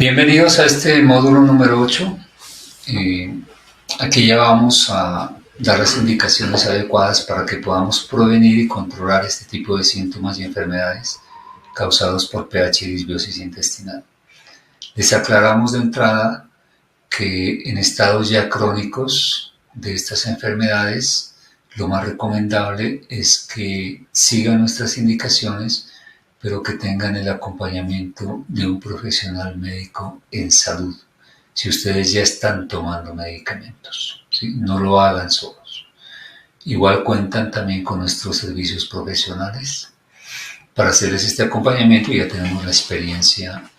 Bienvenidos a este módulo número 8. Aquí ya vamos a dar las indicaciones adecuadas para que podamos prevenir y controlar este tipo de síntomas y enfermedades causados por pH y disbiosis intestinal. Les aclaramos de entrada que en estados ya crónicos de estas enfermedades, lo más recomendable es que sigan nuestras indicaciones, pero que tengan el acompañamiento de un profesional médico en salud. Si ustedes ya están tomando medicamentos, ¿sí? No lo hagan solos. Igual cuentan también con nuestros servicios profesionales para hacerles este acompañamiento y ya tenemos la experiencia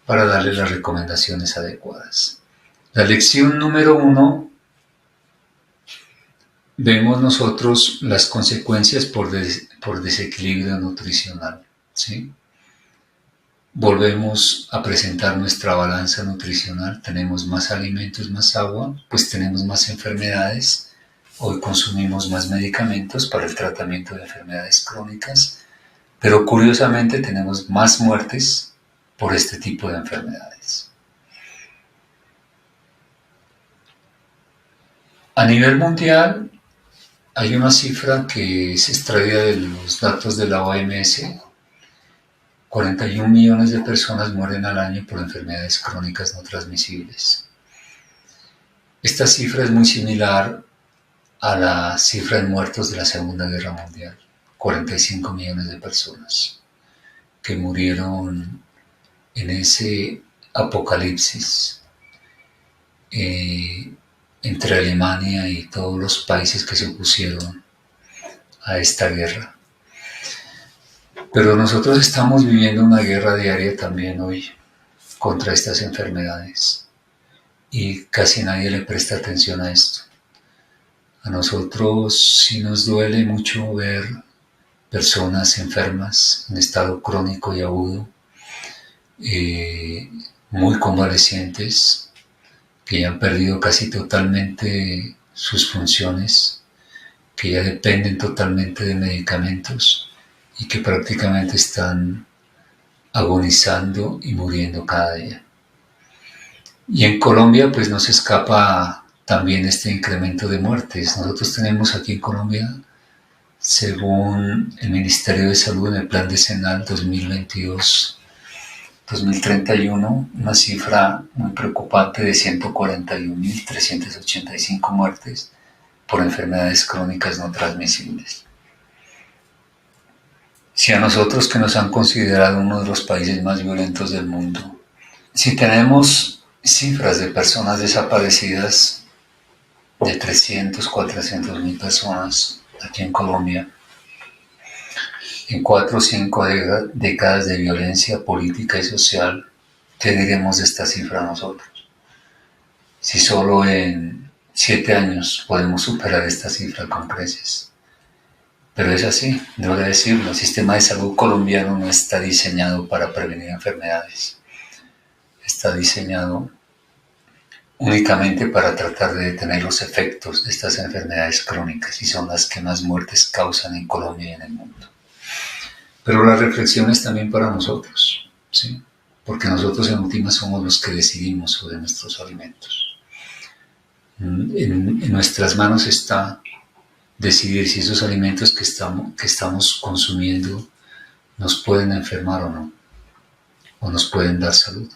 para darles las recomendaciones adecuadas. La lección número 1, vemos nosotros las consecuencias por desequilibrio nutricional, ¿sí? Volvemos a presentar nuestra balanza nutricional, tenemos más alimentos, más agua, pues tenemos más enfermedades. Hoy consumimos más medicamentos para el tratamiento de enfermedades crónicas, pero curiosamente tenemos más muertes por este tipo de enfermedades. A nivel mundial, hay una cifra que se extraía de los datos de la OMS. 41 millones de personas mueren al año por enfermedades crónicas no transmisibles. Esta cifra es muy similar a la cifra de muertos de la Segunda Guerra Mundial. 45 millones de personas que murieron en ese apocalipsis entre Alemania y todos los países que se opusieron a esta guerra. Pero nosotros estamos viviendo una guerra diaria también hoy contra estas enfermedades y casi nadie le presta atención a esto. A nosotros sí nos duele mucho ver personas enfermas en estado crónico y agudo, muy convalecientes, que ya han perdido casi totalmente sus funciones, que ya dependen totalmente de medicamentos y que prácticamente están agonizando y muriendo cada día. Y en Colombia pues no se escapa también este incremento de muertes. Nosotros tenemos aquí en Colombia, según el Ministerio de Salud en el Plan Decenal 2022-2031, una cifra muy preocupante de 141.385 muertes por enfermedades crónicas no transmisibles. Si a nosotros, que nos han considerado uno de los países más violentos del mundo, si tenemos cifras de personas desaparecidas de 300, 400 mil personas aquí en Colombia, en 4 o 5 décadas de violencia política y social, ¿qué diremos de esta cifra nosotros? Si solo en 7 años podemos superar esta cifra con creces. Pero es así, debo decirlo, el sistema de salud colombiano no está diseñado para prevenir enfermedades. Está diseñado únicamente para tratar de detener los efectos de estas enfermedades crónicas, y son las que más muertes causan en Colombia y en el mundo. Pero la reflexión es también para nosotros, ¿sí? Porque nosotros en última somos los que decidimos sobre nuestros alimentos. En nuestras manos está decidir si esos alimentos que estamos consumiendo nos pueden enfermar o no, o nos pueden dar salud.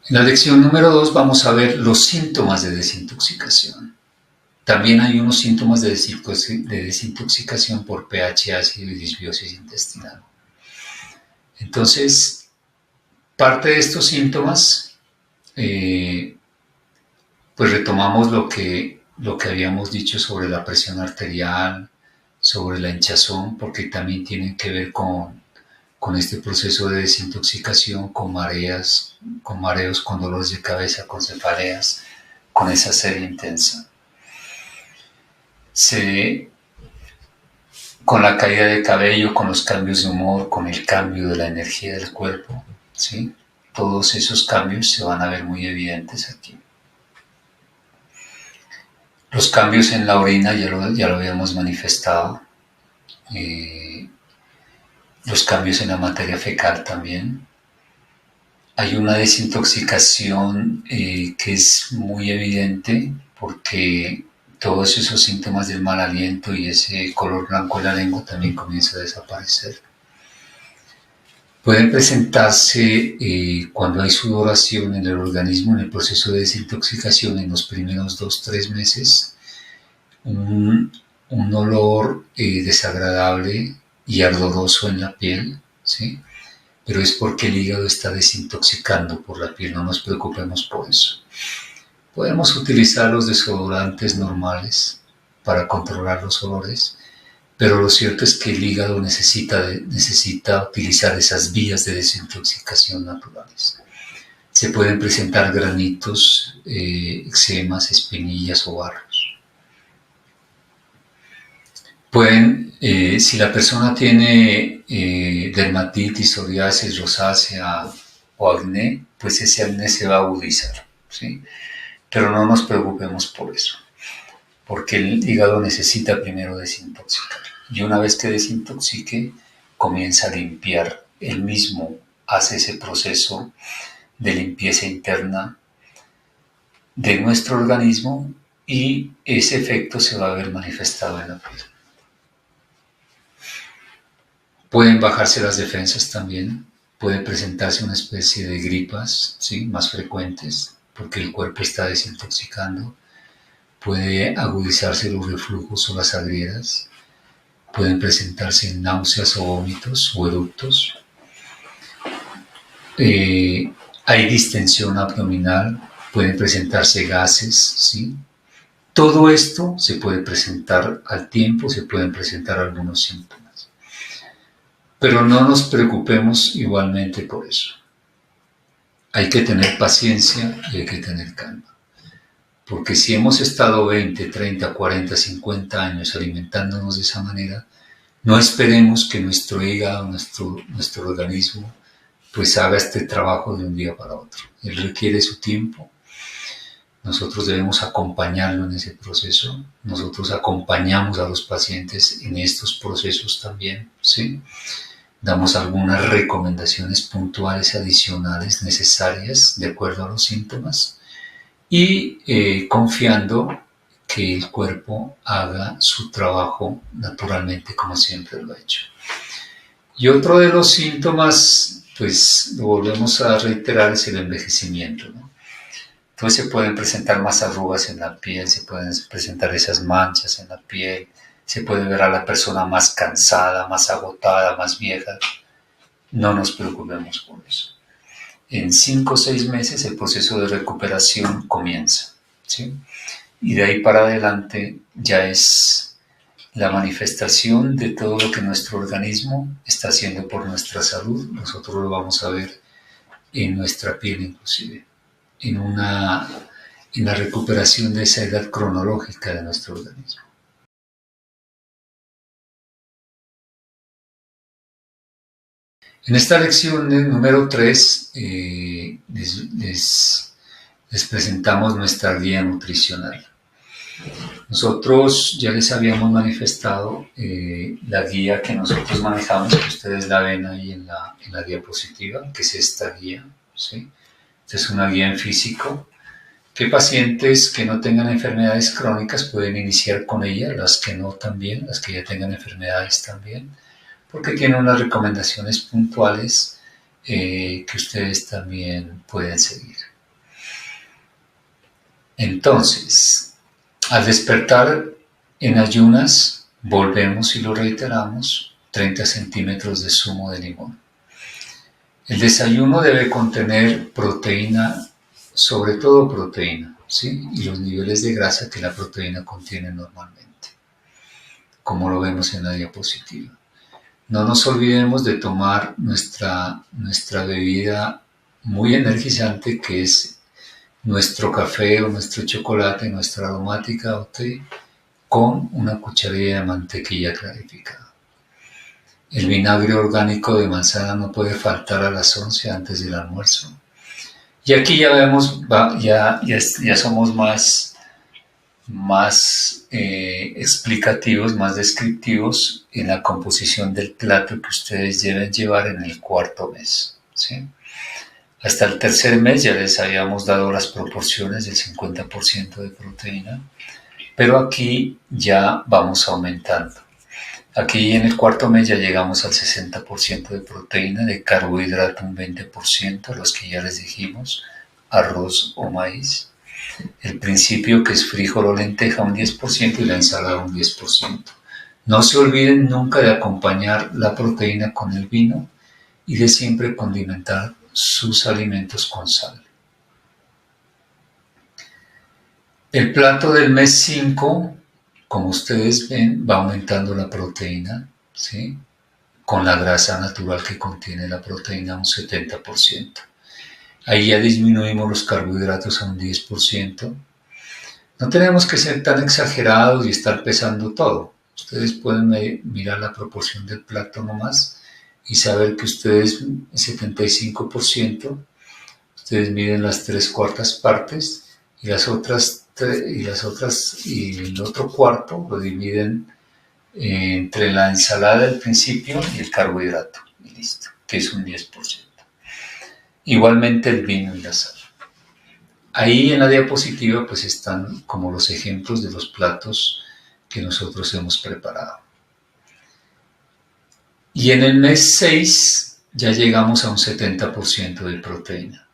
En la lección número 2 vamos a ver los síntomas de desintoxicación. También hay unos síntomas de desintoxicación por pH ácido y disbiosis intestinal. Entonces, parte de estos síntomas, pues retomamos lo que habíamos dicho sobre la presión arterial, sobre la hinchazón, porque también tienen que ver con este proceso de desintoxicación, con mareos, con dolores de cabeza, con cefaleas, con esa sed intensa. Con la caída de cabello, con los cambios de humor, con el cambio de la energía del cuerpo, ¿sí? Todos esos cambios se van a ver muy evidentes aquí. Los cambios en la orina ya lo habíamos manifestado. los cambios en la materia fecal también. Hay una desintoxicación que es muy evidente porque todos esos síntomas del mal aliento y ese color blanco en la lengua también comienza a desaparecer. Pueden presentarse cuando hay sudoración en el organismo en el proceso de desintoxicación en los primeros 2-3 meses, un olor desagradable y ardoroso en la piel, ¿sí? Pero es porque el hígado está desintoxicando por la piel, no nos preocupemos por eso. Podemos utilizar los desodorantes normales para controlar los olores, pero lo cierto es que el hígado necesita utilizar esas vías de desintoxicación naturales. Se pueden presentar granitos, eczemas, espinillas o barros. Si la persona tiene dermatitis, psoriasis, rosácea o acné, pues ese acné se va a agudizar, ¿sí? Pero no nos preocupemos por eso, porque el hígado necesita primero desintoxicar. Y una vez que desintoxique, comienza a limpiar. Él mismo hace ese proceso de limpieza interna de nuestro organismo y ese efecto se va a ver manifestado en la piel. Pueden bajarse las defensas también, puede presentarse una especie de gripas, ¿sí?, más frecuentes, porque el cuerpo está desintoxicando. Puede agudizarse los reflujos o las agrieras, pueden presentarse náuseas o vómitos o eructos. Hay distensión abdominal, pueden presentarse gases, ¿sí? Todo esto se puede presentar al tiempo, se pueden presentar algunos síntomas. Pero no nos preocupemos igualmente por eso. Hay que tener paciencia y hay que tener calma. Porque si hemos estado 20, 30, 40, 50 años alimentándonos de esa manera, no esperemos que nuestro hígado, nuestro organismo, pues haga este trabajo de un día para otro. Él requiere su tiempo. Nosotros debemos acompañarlo en ese proceso. Nosotros acompañamos a los pacientes en estos procesos también, ¿sí? Damos algunas recomendaciones puntuales adicionales necesarias de acuerdo a los síntomas y confiando que el cuerpo haga su trabajo naturalmente como siempre lo ha hecho. Y otro de los síntomas, pues lo volvemos a reiterar, es el envejecimiento, ¿no? Entonces se pueden presentar más arrugas en la piel, se pueden presentar esas manchas en la piel, se puede ver a la persona más cansada, más agotada, más vieja. No nos preocupemos por eso. En 5 o 6 meses el proceso de recuperación comienza, ¿sí? Y de ahí para adelante ya es la manifestación de todo lo que nuestro organismo está haciendo por nuestra salud. Nosotros lo vamos a ver en nuestra piel inclusive, en la recuperación de esa edad cronológica de nuestro organismo. En esta lección número 3 les presentamos nuestra guía nutricional. Nosotros ya les habíamos manifestado la guía que nosotros manejamos, que ustedes la ven ahí en la diapositiva, que es esta guía, ¿sí? Esta es una guía en físico, que pacientes que no tengan enfermedades crónicas pueden iniciar con ella, las que no también, las que ya tengan enfermedades también, porque tiene unas recomendaciones puntuales que ustedes también pueden seguir. Entonces, al despertar en ayunas, volvemos y lo reiteramos, 30 centímetros de zumo de limón. El desayuno debe contener proteína, sobre todo proteína, ¿sí? Y los niveles de grasa que la proteína contiene normalmente, como lo vemos en la diapositiva. No nos olvidemos de tomar nuestra bebida muy energizante, que es nuestro café o nuestro chocolate, nuestra aromática o té, con una cucharilla de mantequilla clarificada. El vinagre orgánico de manzana no puede faltar a las 11 antes del almuerzo. Y aquí ya vemos, ya somos más más explicativos, más descriptivos en la composición del plato que ustedes deben llevar en el cuarto mes, ¿sí? Hasta el tercer mes ya les habíamos dado las proporciones del 50% de proteína, pero aquí ya vamos aumentando. Aquí en el cuarto mes ya llegamos al 60% de proteína, de carbohidrato un 20%, los que ya les dijimos, arroz o maíz. El principio, que es frijol o lenteja, un 10% y la ensalada un 10%. No se olviden nunca de acompañar la proteína con el vino y de siempre condimentar sus alimentos con sal. El plato del mes 5, como ustedes ven, va aumentando la proteína, ¿sí? Con la grasa natural que contiene la proteína un 70%. Ahí ya disminuimos los carbohidratos a un 10%. No tenemos que ser tan exagerados y estar pesando todo. Ustedes pueden mirar la proporción del plato nomás y saber que ustedes, el 75%, ustedes miden las 3/4 partes y y el otro cuarto lo dividen entre la ensalada del principio y el carbohidrato, y listo, que es un 10%. Igualmente el vino y la sal. Ahí en la diapositiva pues están como los ejemplos de los platos que nosotros hemos preparado. Y en el mes 6 ya llegamos a un 70% de proteína.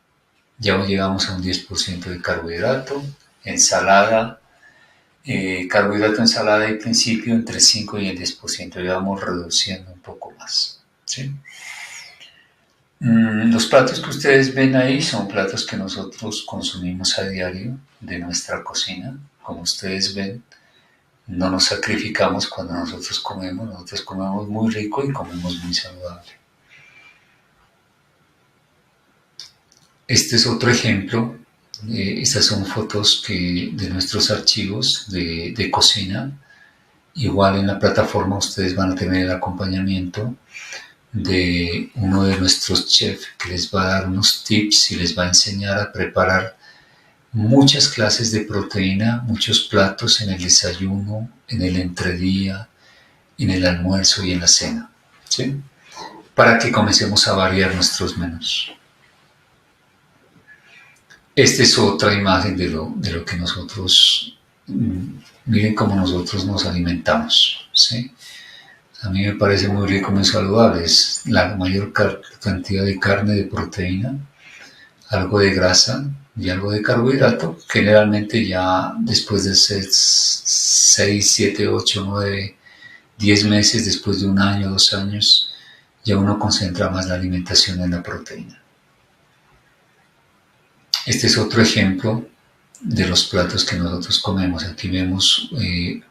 Ya llegamos a un 10% de carbohidrato, ensalada, ensalada y principio entre 5 y el 10%. Ya vamos reduciendo un poco más, ¿sí? Los platos que ustedes ven ahí son platos que nosotros consumimos a diario de nuestra cocina. Como ustedes ven, no nos sacrificamos cuando nosotros comemos muy rico y comemos muy saludable. Este es otro ejemplo. Estas son fotos de nuestros archivos de cocina. Igual en la plataforma ustedes van a tener el acompañamiento de uno de nuestros chefs que les va a dar unos tips y les va a enseñar a preparar muchas clases de proteína, muchos platos en el desayuno, en el entredía, en el almuerzo y en la cena, ¿sí? Para que comencemos a variar nuestros menús. Esta es otra imagen de lo que nosotros, miren cómo nosotros nos alimentamos, ¿sí? A mí me parece muy rico, muy saludable. Es la mayor cantidad de carne, de proteína, algo de grasa y algo de carbohidrato. Generalmente ya después de 6, 7, 8, 9, 10 meses, después de un año, 2 años, ya uno concentra más la alimentación en la proteína. Este es otro ejemplo de los platos que nosotros comemos. Aquí vemos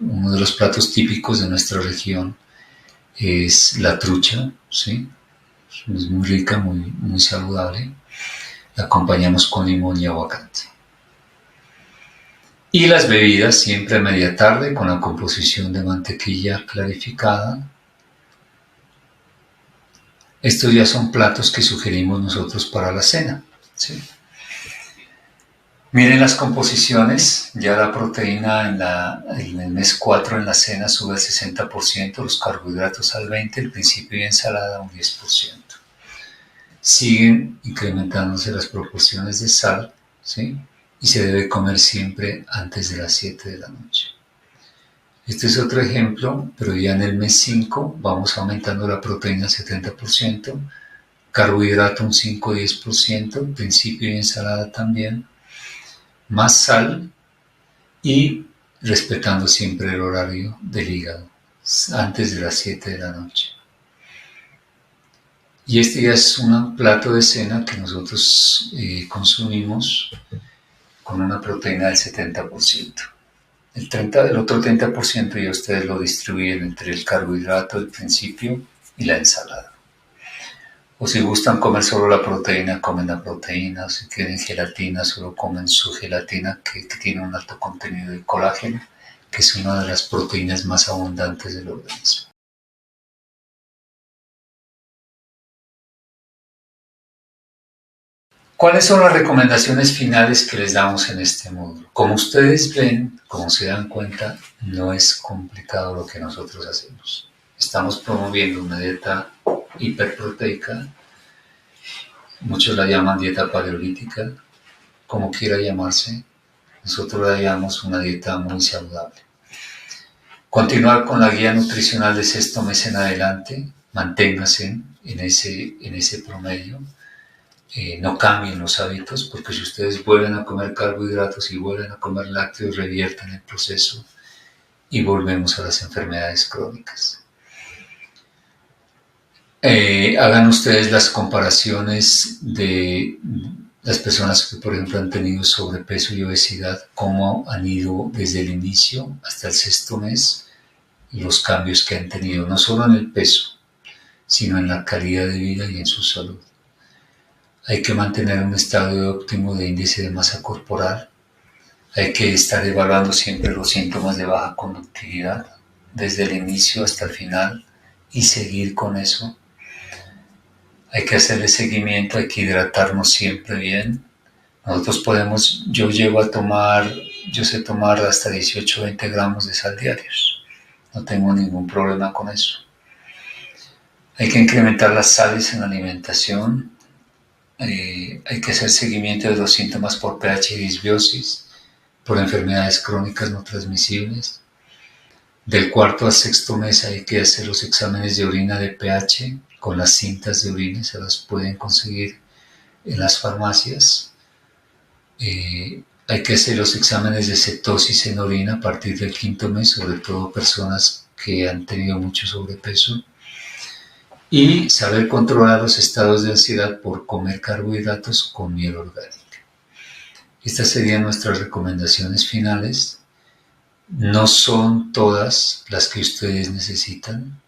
uno de los platos típicos de nuestra región, es la trucha, ¿sí? Es muy rica, muy saludable. La acompañamos con limón y aguacate. Y las bebidas siempre a media tarde con la composición de mantequilla clarificada. Estos ya son platos que sugerimos nosotros para la cena, ¿sí? Miren las composiciones, ya la proteína en el mes 4 en la cena sube al 60%, los carbohidratos al 20%, el principio y ensalada un 10%. Siguen incrementándose las proporciones de sal, ¿sí? Y se debe comer siempre antes de las 7 de la noche. Este es otro ejemplo, pero ya en el mes 5 vamos aumentando la proteína al 70%, carbohidrato un 5-10%, principio y ensalada también, más sal y respetando siempre el horario del hígado, antes de las 7 de la noche. Y este ya es un plato de cena que nosotros consumimos con una proteína del 70%. El otro 30% ya ustedes lo distribuyen entre el carbohidrato, el principio y la ensalada. O si gustan comer solo la proteína, comen la proteína. Si quieren gelatina, solo comen su gelatina que tiene un alto contenido de colágeno, que es una de las proteínas más abundantes del organismo. ¿Cuáles son las recomendaciones finales que les damos en este módulo? Como ustedes ven, como se dan cuenta, no es complicado lo que nosotros hacemos. Estamos promoviendo una dieta hiperproteica, muchos la llaman dieta paleolítica, como quiera llamarse, nosotros la llamamos una dieta muy saludable. Continuar con la guía nutricional de sexto mes en adelante, manténgase en ese promedio. No cambien los hábitos, porque si ustedes vuelven a comer carbohidratos y vuelven a comer lácteos, revierten el proceso y volvemos a las enfermedades crónicas. Hagan ustedes las comparaciones de las personas que, por ejemplo, han tenido sobrepeso y obesidad, cómo han ido desde el inicio hasta el sexto mes, los cambios que han tenido, no solo en el peso, sino en la calidad de vida y en su salud. Hay que mantener un estado óptimo de índice de masa corporal. Hay que estar evaluando siempre los síntomas de baja conductividad, desde el inicio hasta el final, y seguir con eso. Hay que hacerle seguimiento, hay que hidratarnos siempre bien. Nosotros yo sé tomar hasta 18 o 20 gramos de sal diarios. No tengo ningún problema con eso. Hay que incrementar las sales en la alimentación. Hay que hacer seguimiento de los síntomas por pH y disbiosis, por enfermedades crónicas no transmisibles. Del cuarto al sexto mes hay que hacer los exámenes de orina de pH con las cintas de orina, se las pueden conseguir en las farmacias. Hay que hacer los exámenes de cetosis en orina a partir del quinto mes, sobre todo personas que han tenido mucho sobrepeso. Y saber controlar los estados de ansiedad por comer carbohidratos con miel orgánica. Estas serían nuestras recomendaciones finales. No son todas las que ustedes necesitan.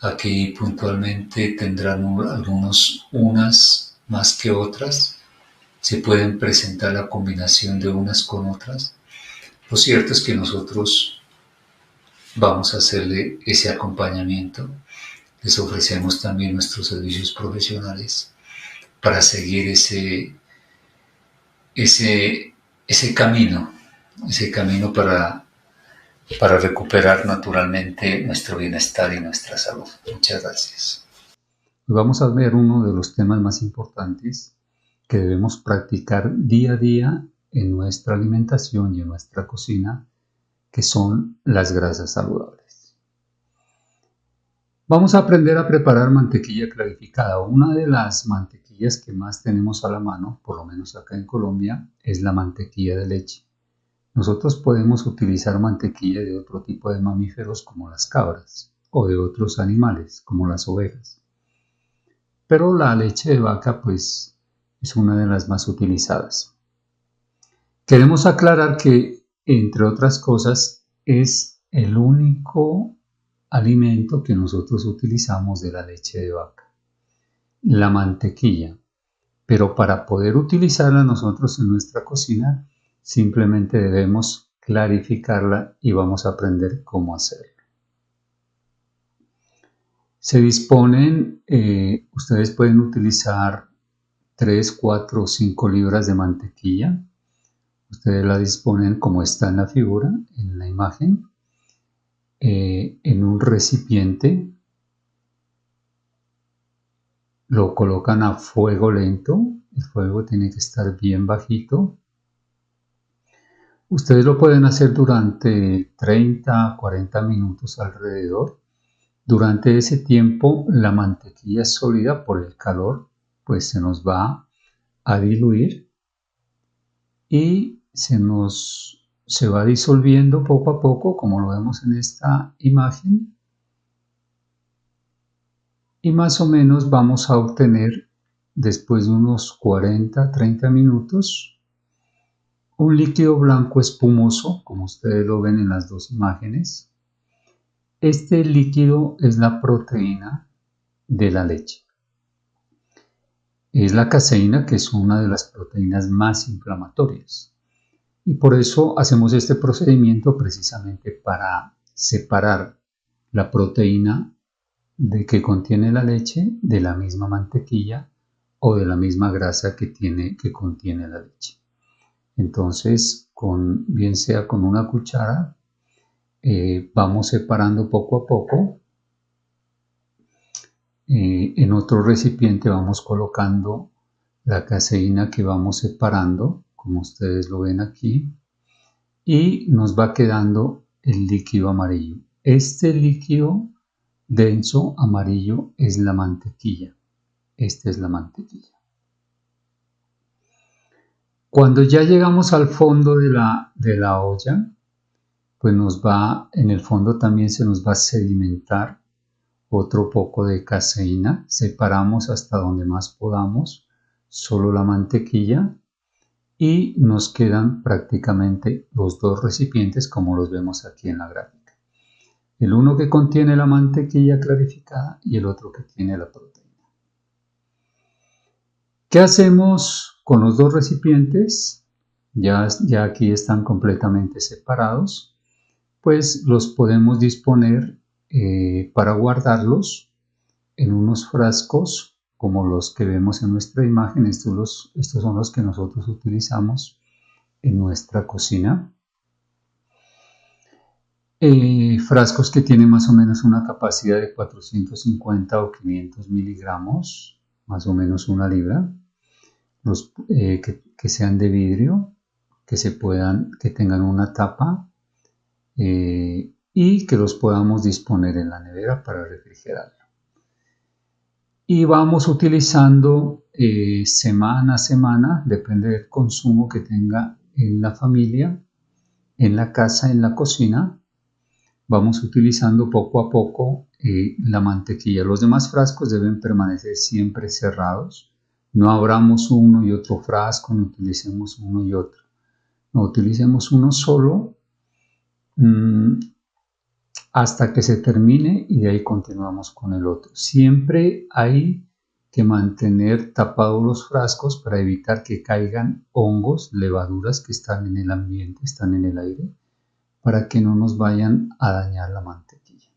Aquí puntualmente tendrán unas más que otras. Se pueden presentar la combinación de unas con otras. Lo cierto es que nosotros vamos a hacerle ese acompañamiento. Les ofrecemos también nuestros servicios profesionales para seguir ese camino para recuperar naturalmente nuestro bienestar y nuestra salud. Muchas gracias. Vamos a ver uno de los temas más importantes que debemos practicar día a día en nuestra alimentación y en nuestra cocina, que son las grasas saludables. Vamos a aprender a preparar mantequilla clarificada. Una de las mantequillas que más tenemos a la mano, por lo menos acá en Colombia, es la mantequilla de leche. Nosotros podemos utilizar mantequilla de otro tipo de mamíferos como las cabras o de otros animales como las ovejas. Pero la leche de vaca pues es una de las más utilizadas. Queremos aclarar que, entre otras cosas, es el único alimento que nosotros utilizamos de la leche de vaca, la mantequilla. Pero para poder utilizarla nosotros en nuestra cocina, simplemente debemos clarificarla y vamos a aprender cómo hacerlo. Se disponen, ustedes pueden utilizar 3, 4 o 5 libras de mantequilla. Ustedes la disponen como está en la figura, en la imagen, en un recipiente. Lo colocan a fuego lento. El fuego tiene que estar bien bajito. Ustedes lo pueden hacer durante 30 a 40 minutos alrededor. Durante ese tiempo la mantequilla sólida por el calor pues se nos va a diluir y se va disolviendo poco a poco, como lo vemos en esta imagen, y más o menos vamos a obtener, después de unos 40-30 minutos, un líquido blanco espumoso, como ustedes lo ven en las dos imágenes. Este líquido es la proteína de la leche. Es la caseína, que es una de las proteínas más inflamatorias. Y por eso hacemos este procedimiento precisamente para separar la proteína que contiene la leche de la misma mantequilla o de la misma grasa que contiene la leche. Entonces, bien sea con una cuchara, vamos separando poco a poco. En otro recipiente vamos colocando la caseína que vamos separando, como ustedes lo ven aquí, y nos va quedando el líquido amarillo. Este líquido denso amarillo es la mantequilla. Esta es la mantequilla. Cuando ya llegamos al fondo de la olla, pues en el fondo también se nos va a sedimentar otro poco de caseína. Separamos hasta donde más podamos solo la mantequilla y nos quedan prácticamente los dos recipientes como los vemos aquí en la gráfica. El uno que contiene la mantequilla clarificada y el otro que tiene la proteína. ¿Qué hacemos con los dos recipientes? Ya aquí están completamente separados. Pues los podemos disponer para guardarlos en unos frascos como los que vemos en nuestra imagen. Estos son los que nosotros utilizamos en nuestra cocina. Frascos que tienen más o menos una capacidad de 450 o 500 miligramos, más o menos 1 libra. Que sean de vidrio, que tengan una tapa y que los podamos disponer en la nevera para refrigerarlo. Y vamos utilizando semana a semana, depende del consumo que tenga en la familia, en la casa, en la cocina. Vamos utilizando poco a poco la mantequilla. Los demás frascos deben permanecer siempre cerrados. No abramos uno y otro frasco, no utilicemos uno y otro. No utilicemos uno solo hasta que se termine y de ahí continuamos con el otro. Siempre hay que mantener tapados los frascos para evitar que caigan hongos, levaduras que están en el ambiente, están en el aire, para que no nos vayan a dañar la mantequilla.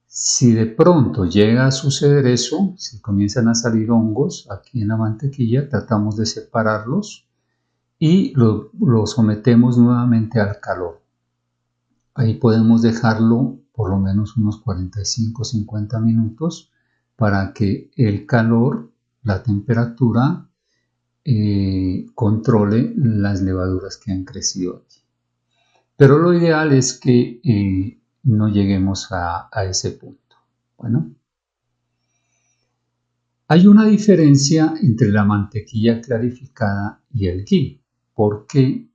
Si de pronto llega a suceder eso, si comienzan a salir hongos aquí en la mantequilla, tratamos de separarlos y lo sometemos nuevamente al calor. Ahí podemos dejarlo por lo menos unos 45-50 minutos para que el calor, la temperatura, controle las levaduras que han crecido aquí. Pero lo ideal es que no lleguemos a ese punto. Bueno, hay una diferencia entre la mantequilla clarificada y el ghee, porque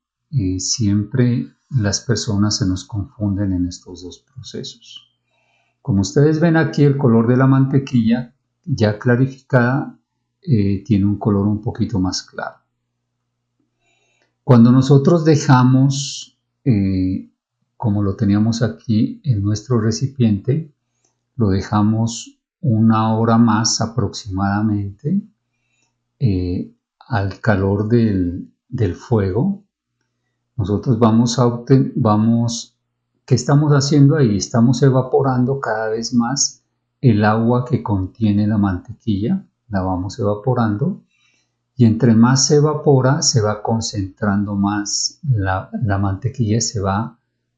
siempre las personas se nos confunden en estos dos procesos. Como ustedes ven aquí, el color de la mantequilla ya clarificada tiene un color un poquito más claro. Cuando nosotros dejamos como lo teníamos aquí en nuestro recipiente, lo dejamos 1 hora más aproximadamente al calor del fuego. Nosotros ¿qué estamos haciendo ahí? Estamos evaporando cada vez más el agua que contiene la mantequilla, la vamos evaporando. Y entre más se evapora, se va concentrando más la mantequilla,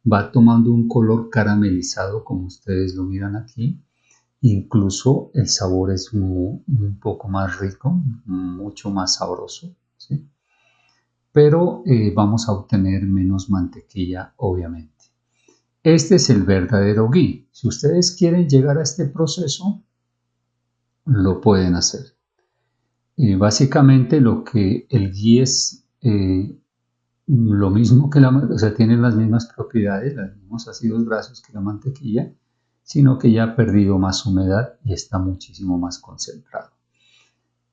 va tomando un color caramelizado, como ustedes lo miran aquí. Incluso el sabor es un poco más rico, mucho más sabroso, ¿sí? Pero vamos a obtener menos mantequilla, obviamente. Este es el verdadero ghee. Si ustedes quieren llegar a este proceso, lo pueden hacer. Básicamente lo que el ghee es lo mismo que tiene las mismas propiedades, los mismos ácidos grasos que la mantequilla, sino que ya ha perdido más humedad y está muchísimo más concentrado.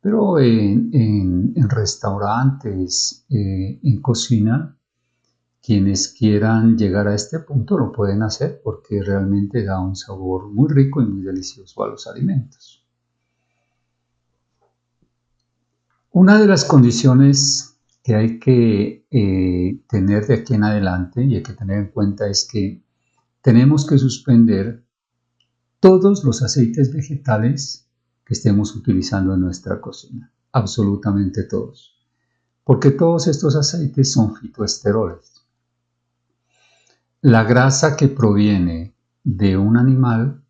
Pero en restaurantes, en cocina, quienes quieran llegar a este punto lo pueden hacer porque realmente da un sabor muy rico y muy delicioso a los alimentos. Una de las condiciones que hay que tener de aquí en adelante y hay que tener en cuenta es que tenemos que suspender todos los aceites vegetales que estemos utilizando en nuestra cocina, absolutamente todos, porque todos estos aceites son fitoesteroles. La grasa que proviene de un animal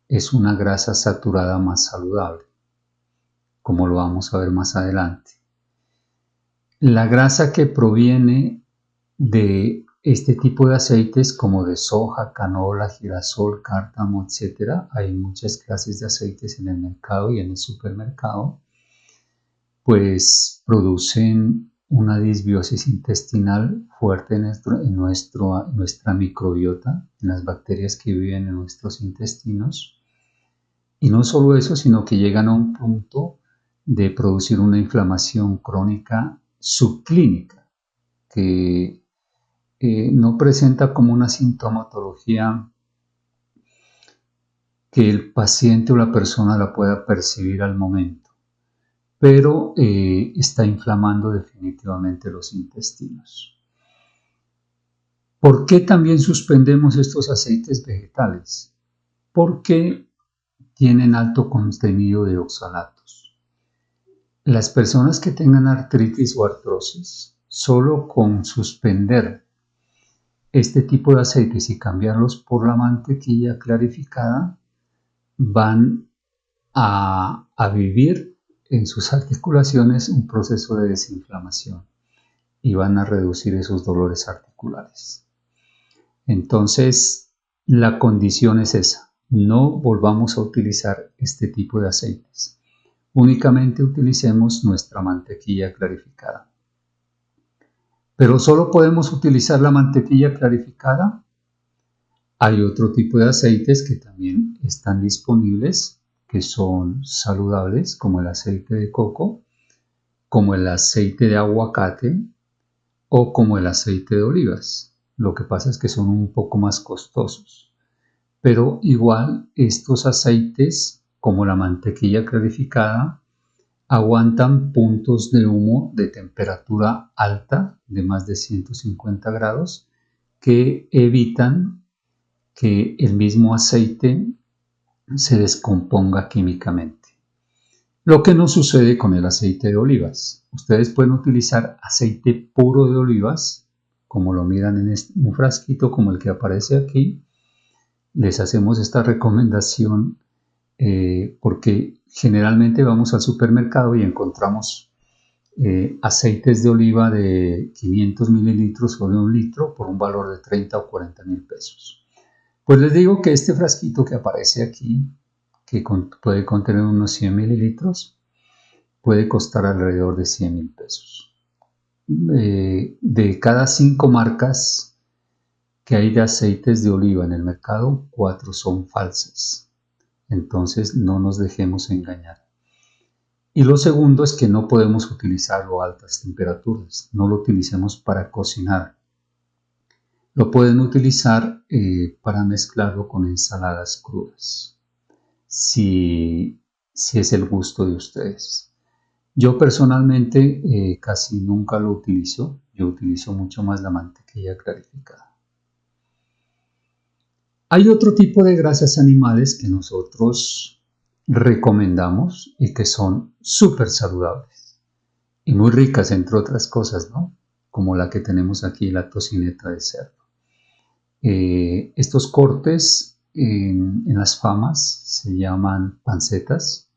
es una grasa saturada más saludable, como lo vamos a ver más adelante. La grasa que proviene de este tipo de aceites como de soja, canola, girasol, cártamo, etc. Hay muchas clases de aceites en el mercado y en el supermercado, pues producen una disbiosis intestinal fuerte en nuestra microbiota, en las bacterias que viven en nuestros intestinos. Y no solo eso, sino que llegan a un punto de producir una inflamación crónica subclínica que no presenta como una sintomatología que el paciente o la persona la pueda percibir al momento, pero está inflamando definitivamente los intestinos. ¿Por qué también suspendemos estos aceites vegetales? Porque tienen alto contenido de oxalatos. Las personas que tengan artritis o artrosis, solo con suspender este tipo de aceites y cambiarlos por la mantequilla clarificada, van a vivir en sus articulaciones un proceso de desinflamación y van a reducir esos dolores articulares. Entonces, la condición es esa: no volvamos a utilizar este tipo de aceites. Únicamente utilicemos nuestra mantequilla clarificada. Pero solo podemos utilizar la mantequilla clarificada. Hay otro tipo de aceites que también están disponibles, que son saludables, como el aceite de coco, como el aceite de aguacate o como el aceite de olivas. Lo que pasa es que son un poco más costosos. Pero igual estos aceites, como la mantequilla clarificada, aguantan puntos de humo de temperatura alta, de más de 150 grados, que evitan que el mismo aceite se descomponga químicamente. Lo que no sucede con el aceite de olivas. Ustedes pueden utilizar aceite puro de olivas, como lo miran en un frasquito como el que aparece aquí. Les hacemos esta recomendación porque generalmente vamos al supermercado y encontramos aceites de oliva de 500 mililitros o de 1 litro por un valor de 30 o 40 mil pesos. Pues les digo que este frasquito que aparece aquí, que puede contener unos 100 mililitros, puede costar alrededor de 100 mil pesos. De cada 5 marcas que hay de aceites de oliva en el mercado, 4 son falsas. Entonces no nos dejemos engañar. Y lo segundo es que no podemos utilizarlo a altas temperaturas. No lo utilicemos para cocinar. Lo pueden utilizar para mezclarlo con ensaladas crudas, si es el gusto de ustedes. Yo personalmente casi nunca lo utilizo. Yo utilizo mucho más la mantequilla clarificada. Hay otro tipo de grasas animales que nosotros recomendamos y que son súper saludables y muy ricas, entre otras cosas, ¿no? Como la que tenemos aquí, la tocineta de cerdo. Estos cortes en las famas se llaman pancetas.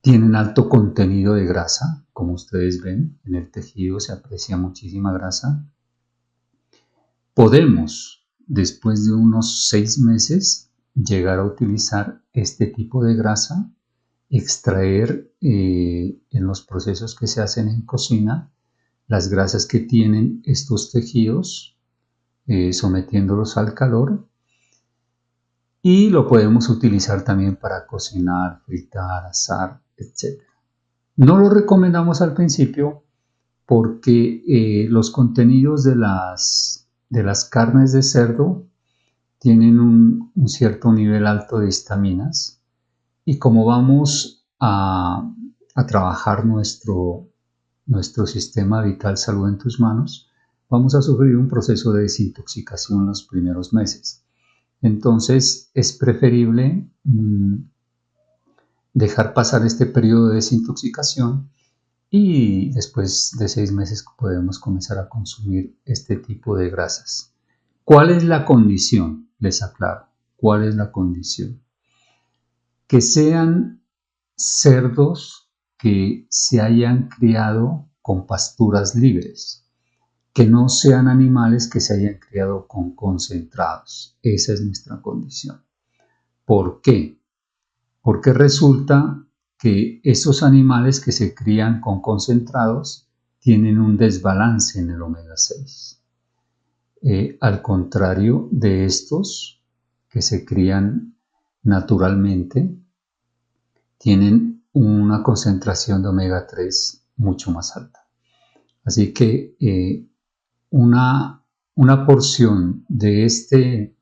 Tienen alto contenido de grasa, como ustedes ven, en el tejido se aprecia muchísima grasa. Podemos, después de unos 6 meses, llegar a utilizar este tipo de grasa, extraer en los procesos que se hacen en cocina las grasas que tienen estos tejidos, sometiéndolos al calor, y lo podemos utilizar también para cocinar, fritar, asar, etc. No lo recomendamos al principio porque los contenidos de las carnes de cerdo tienen un cierto nivel alto de histaminas, y como vamos a trabajar nuestro sistema vital salud en tus manos, vamos a sufrir un proceso de desintoxicación los primeros meses. Entonces es preferible dejar pasar este periodo de desintoxicación y después de 6 meses podemos comenzar a consumir este tipo de grasas. ¿Cuál es la condición? Les aclaro. ¿Cuál es la condición? Que sean cerdos que se hayan criado con pasturas libres, que no sean animales que se hayan criado con concentrados. Esa es nuestra condición. ¿Por qué? Porque resulta que esos animales que se crían con concentrados tienen un desbalance en el omega 6. Al contrario de estos que se crían naturalmente, tienen una concentración de omega 3 mucho más alta. Así que una porción de este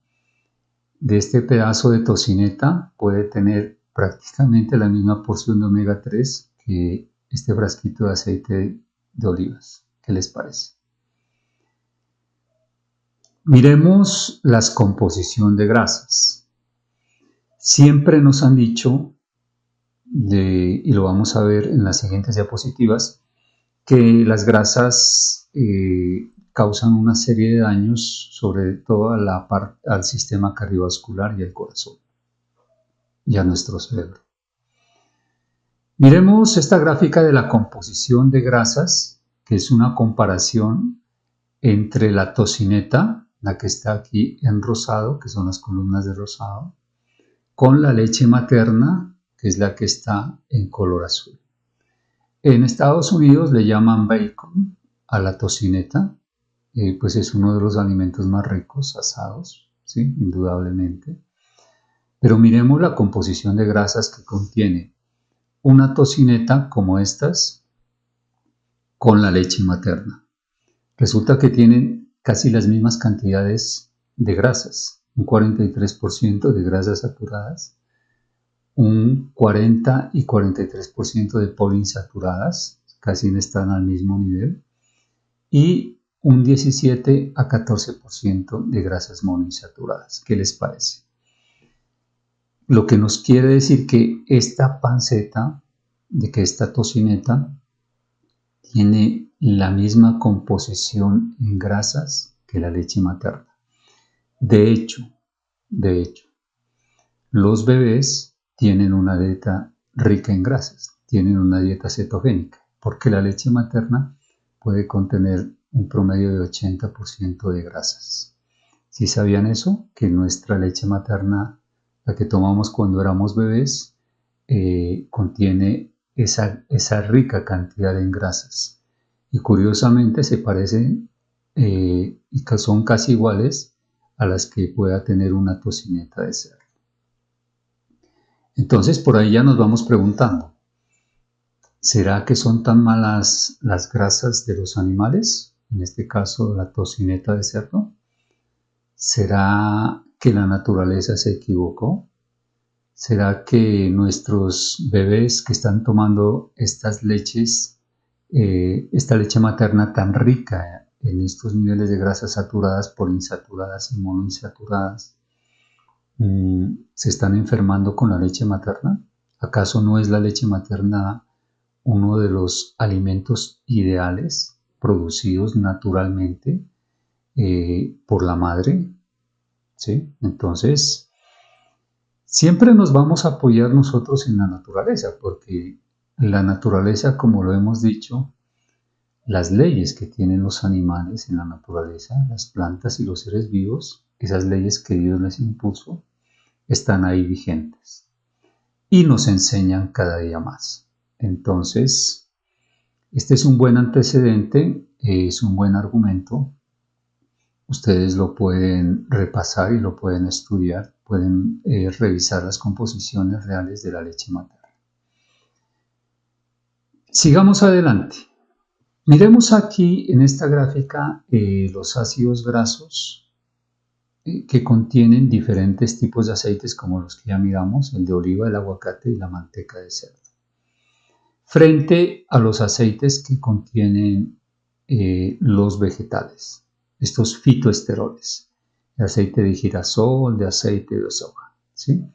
pedazo de tocineta puede tener prácticamente la misma porción de omega 3 que este frasquito de aceite de olivas. ¿Qué les parece? Miremos la composición de grasas. Siempre nos han dicho, y lo vamos a ver en las siguientes diapositivas, que las grasas causan una serie de daños, sobre todo al sistema cardiovascular y al corazón y a nuestro cerebro. Miremos esta gráfica de la composición de grasas, que es una comparación entre la tocineta, la que está aquí en rosado, que son las columnas de rosado, con la leche materna, que es la que está en color azul. En Estados Unidos le llaman bacon a la tocineta, pues es uno de los alimentos más ricos asados, ¿sí? Indudablemente. Pero miremos la composición de grasas que contiene una tocineta como estas con la leche materna. Resulta que tienen casi las mismas cantidades de grasas, un 43% de grasas saturadas, un 40 y 43% de poliinsaturadas, casi están al mismo nivel, y un 17 a 14% de grasas monoinsaturadas. ¿Qué les parece? Lo que nos quiere decir que esta panceta, de que esta tocineta tiene la misma composición en grasas que la leche materna. De hecho, los bebés tienen una dieta rica en grasas, tienen una dieta cetogénica, porque la leche materna puede contener un promedio de 80% de grasas. ¿Sí sabían eso? Que nuestra leche materna, la que tomamos cuando éramos bebés, contiene esa rica cantidad en grasas. Y curiosamente se parecen y son casi iguales a las que pueda tener una tocineta de cerdo. Entonces por ahí ya nos vamos preguntando, ¿será que son tan malas las grasas de los animales? En este caso la tocineta de cerdo. ¿Será que la naturaleza se equivocó? ¿Será que nuestros bebés que están tomando estas leches, esta leche materna tan rica en estos niveles de grasas saturadas, poliinsaturadas y monoinsaturadas, se están enfermando con la leche materna? ¿Acaso no es la leche materna uno de los alimentos ideales producidos naturalmente por la madre? ¿Sí? Entonces, siempre nos vamos a apoyar nosotros en la naturaleza, porque la naturaleza, como lo hemos dicho, las leyes que tienen los animales en la naturaleza, las plantas y los seres vivos, esas leyes que Dios les impuso, están ahí vigentes y nos enseñan cada día más. Entonces, este es un buen antecedente, es un buen argumento. Ustedes lo pueden repasar y lo pueden estudiar, pueden revisar las composiciones reales de la leche materna. Sigamos adelante. Miremos aquí en esta gráfica los ácidos grasos que contienen diferentes tipos de aceites como los que ya miramos, el de oliva, el aguacate y la manteca de cerdo, frente a los aceites que contienen los vegetales, estos fitoesteroles, de aceite de girasol, de aceite de soja, ¿sí?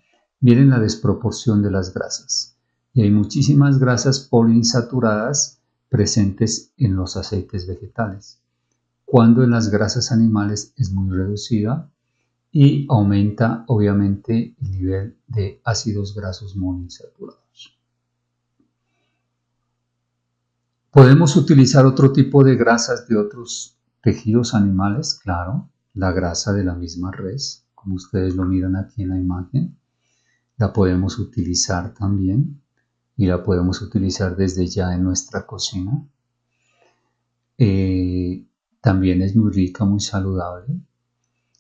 Miren la desproporción de las grasas. Y hay muchísimas grasas poliinsaturadas presentes en los aceites vegetales, cuando en las grasas animales es muy reducida y aumenta obviamente el nivel de ácidos grasos monoinsaturados. Podemos utilizar otro tipo de grasas de otros tejidos animales, claro, la grasa de la misma res, como ustedes lo miran aquí en la imagen, la podemos utilizar también y la podemos utilizar desde ya en nuestra cocina. También es muy rica, muy saludable.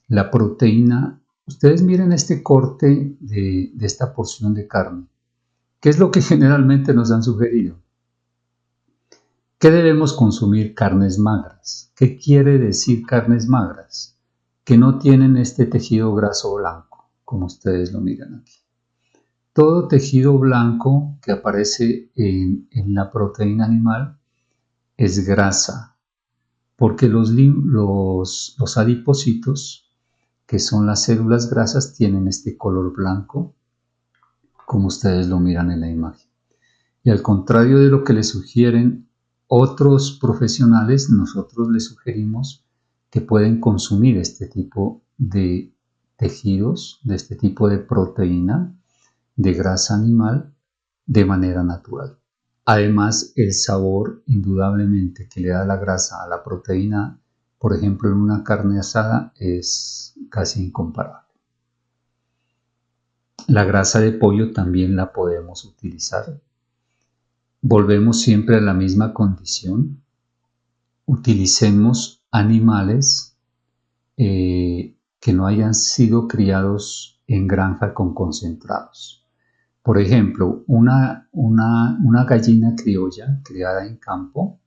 La proteína, ustedes miren este corte de esta porción de carne. ¿Qué es lo que generalmente nos han sugerido? ¿Qué debemos consumir? Carnes magras. ¿Qué quiere decir carnes magras? Que no tienen este tejido graso blanco, como ustedes lo miran aquí. Todo tejido blanco que aparece en la proteína animal es grasa, porque los adipocitos, que son las células grasas, tienen este color blanco, como ustedes lo miran en la imagen. Y al contrario de lo que le sugieren otros profesionales, nosotros les sugerimos que pueden consumir este tipo de tejidos, de este tipo de proteína, de grasa animal, de manera natural. Además, el sabor indudablemente que le da la grasa a la proteína, por ejemplo en una carne asada, es casi incomparable. La grasa de pollo también la podemos utilizar. Volvemos siempre a la misma condición. Utilicemos animales que no hayan sido criados en granja con concentrados. Por ejemplo, una gallina criolla criada en campo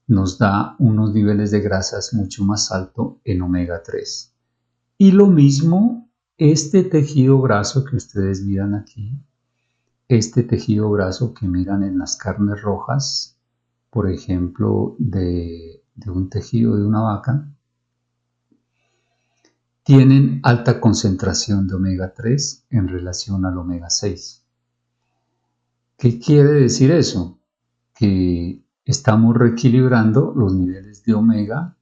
nos da unos niveles de grasas mucho más altos en omega 3. Y lo mismo, este tejido graso que ustedes miran aquí, este tejido graso que miran en las carnes rojas, por ejemplo, de un tejido de una vaca, tienen alta concentración de omega 3 en relación al omega 6. ¿Qué quiere decir eso? Que estamos reequilibrando los niveles de omega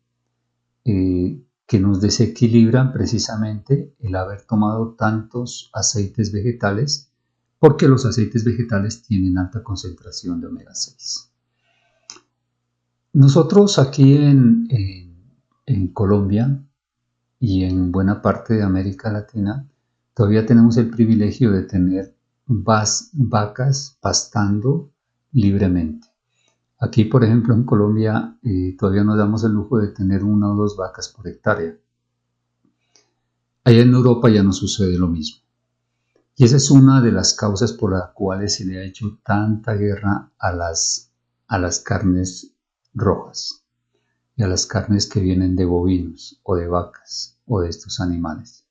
que nos desequilibran precisamente el haber tomado tantos aceites vegetales, porque los aceites vegetales tienen alta concentración de omega 6. Nosotros aquí en Colombia y en buena parte de América Latina todavía tenemos el privilegio de tener vacas pastando libremente. Aquí, por ejemplo, en Colombia todavía nos damos el lujo de tener 1 o 2 vacas por hectárea. Allá en Europa ya no sucede lo mismo. Y esa es una de las causas por las cuales se le ha hecho tanta guerra a las carnes rojas y a las carnes que vienen de bovinos o de vacas o de estos animales.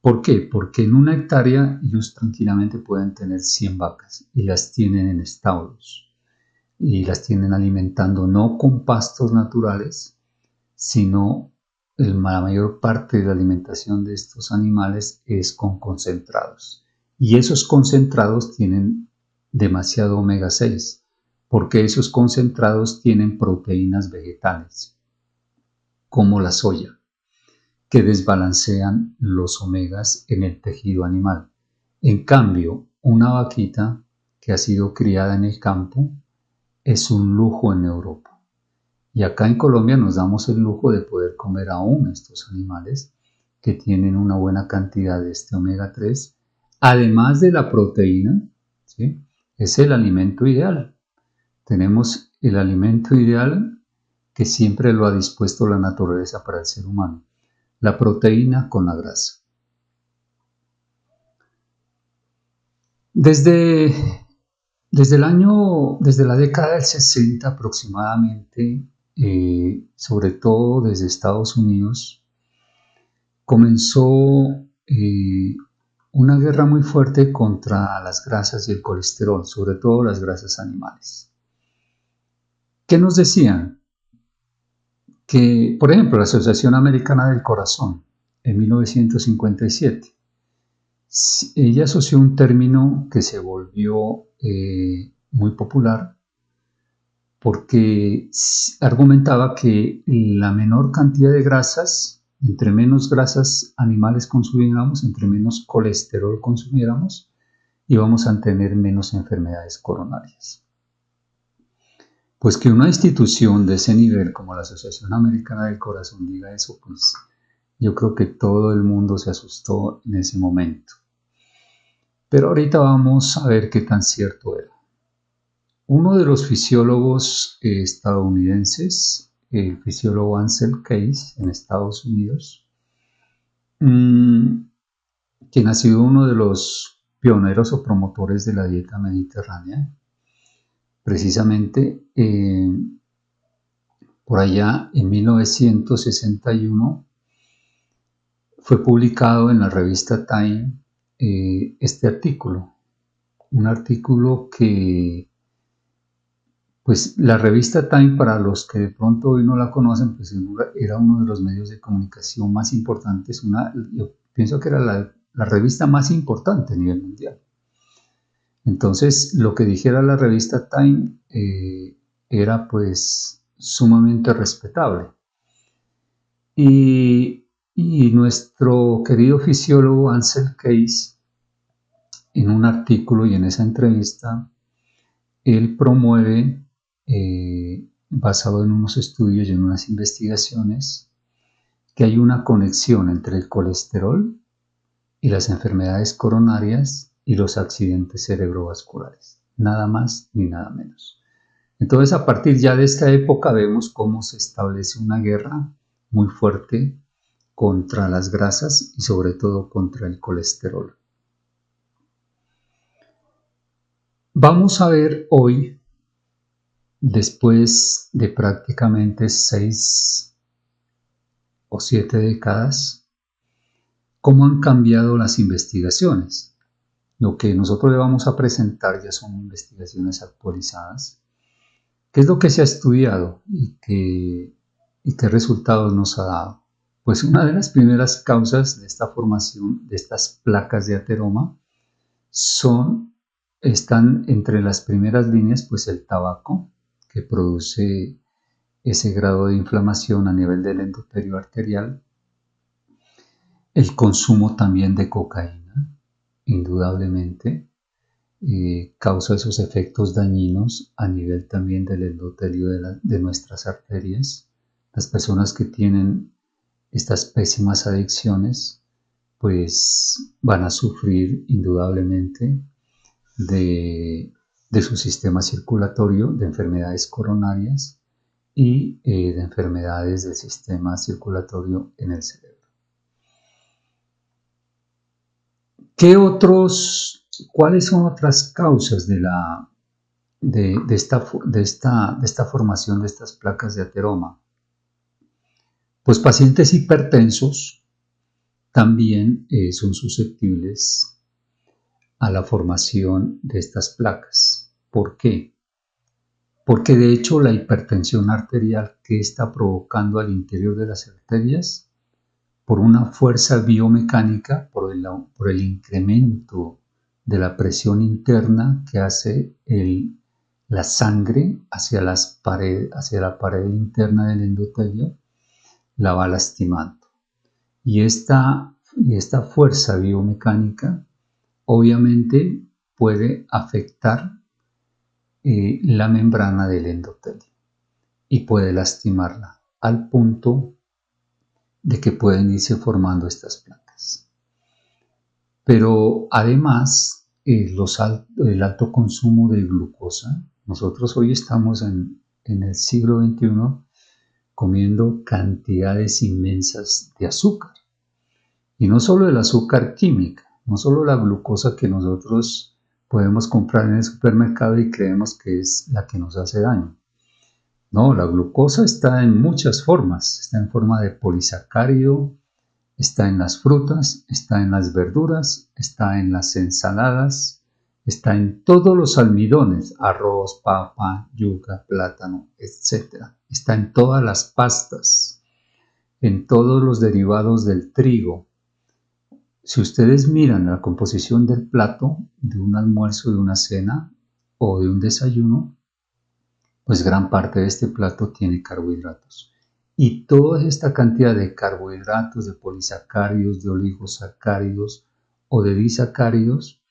¿Por qué? Porque en 1 hectárea ellos tranquilamente pueden tener 100 vacas y las tienen en establos y las tienen alimentando no con pastos naturales, sino la mayor parte de la alimentación de estos animales es con concentrados. Y esos concentrados tienen demasiado omega 6, porque esos concentrados tienen proteínas vegetales, como la soya, que desbalancean los omegas en el tejido animal. En cambio, una vaquita que ha sido criada en el campo es un lujo en Europa. Y acá en Colombia nos damos el lujo de poder comer aún estos animales que tienen una buena cantidad de este omega 3, además de la proteína, ¿sí? Es el alimento ideal. Tenemos el alimento ideal que siempre lo ha dispuesto la naturaleza para el ser humano. La proteína con la grasa. Desde la década del 60 aproximadamente, sobre todo desde Estados Unidos, comenzó una guerra muy fuerte contra las grasas y el colesterol, sobre todo las grasas animales. ¿Qué nos decían? Que, por ejemplo, la Asociación Americana del Corazón, en 1957, Ella asoció un término que se volvió muy popular porque argumentaba que la menor cantidad de grasas, entre menos grasas animales consumiéramos, entre menos colesterol consumiéramos, íbamos a tener menos enfermedades coronarias. Pues que una institución de ese nivel como la Asociación Americana del Corazón diga eso, pues yo creo que todo el mundo se asustó en ese momento. Pero ahorita vamos a ver qué tan cierto era. Uno de los fisiólogos estadounidenses, el fisiólogo Ansel Keys en Estados Unidos, quien ha sido uno de los pioneros o promotores de la dieta mediterránea, precisamente por allá en 1961 fue publicado en la revista Time este artículo, un artículo que pues la revista Time, para los que de pronto hoy no la conocen, pues era uno de los medios de comunicación más importantes, yo pienso que era la revista más importante a nivel mundial. Entonces, lo que dijera la revista Time era pues sumamente respetable. Y nuestro querido fisiólogo Ansel Keys, en un artículo y en esa entrevista, él promueve, basado en unos estudios y en unas investigaciones, que hay una conexión entre el colesterol y las enfermedades coronarias y los accidentes cerebrovasculares. Nada más ni nada menos. Entonces, a partir ya de esta época vemos cómo se establece una guerra muy fuerte contra las grasas y sobre todo contra el colesterol. Vamos a ver hoy, después de prácticamente 6 o 7 décadas, cómo han cambiado las investigaciones. Lo que nosotros le vamos a presentar ya son investigaciones actualizadas. ¿Qué es lo que se ha estudiado y qué resultados nos ha dado? Pues una de las primeras causas de esta formación de estas placas de ateroma están entre las primeras líneas pues el tabaco, que produce ese grado de inflamación a nivel del endotelio arterial, el consumo también de cocaína, indudablemente, causa esos efectos dañinos a nivel también del endotelio de nuestras arterias. Las personas que tienen estas pésimas adicciones pues van a sufrir indudablemente de su sistema circulatorio, de enfermedades coronarias y de enfermedades del sistema circulatorio en el cerebro. ¿Cuáles son otras causas de esta formación de estas placas de ateroma? Pues pacientes hipertensos también son susceptibles a la formación de estas placas. ¿Por qué? Porque de hecho la hipertensión arterial que está provocando al interior de las arterias, por una fuerza biomecánica, por el incremento de la presión interna que hace la sangre hacia la pared interna del endotelio, la va lastimando. Y esta fuerza biomecánica obviamente puede afectar la membrana del endotelio y puede lastimarla al punto de que pueden irse formando estas placas. Pero además, el alto consumo de glucosa, nosotros hoy estamos en el siglo XXI comiendo cantidades inmensas de azúcar. Y no solo el azúcar química, no solo la glucosa que nosotros podemos comprar en el supermercado y creemos que es la que nos hace daño. No, la glucosa está en muchas formas. Está en forma de polisacárido, está en las frutas, está en las verduras, está en las ensaladas, está en todos los almidones, arroz, papa, yuca, plátano, etc. Está en todas las pastas, en todos los derivados del trigo, Si ustedes miran la composición del plato de un almuerzo, de una cena o de un desayuno, pues gran parte de este plato tiene carbohidratos. Y toda esta cantidad de carbohidratos, de polisacáridos, de oligosacáridos o de disacáridos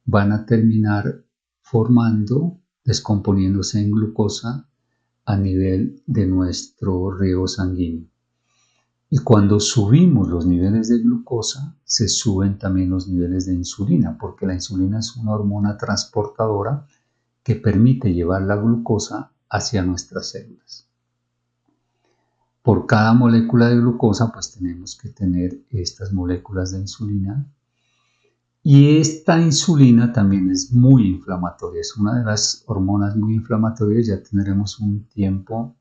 van a terminar formando, descomponiéndose en glucosa a nivel de nuestro riego sanguíneo. Y cuando subimos los niveles de glucosa, se suben también los niveles de insulina, porque la insulina es una hormona transportadora que permite llevar la glucosa hacia nuestras células. Por cada molécula de glucosa, pues tenemos que tener estas moléculas de insulina. Y esta insulina también es muy inflamatoria, es una de las hormonas muy inflamatorias. Ya tendremos un tiempo,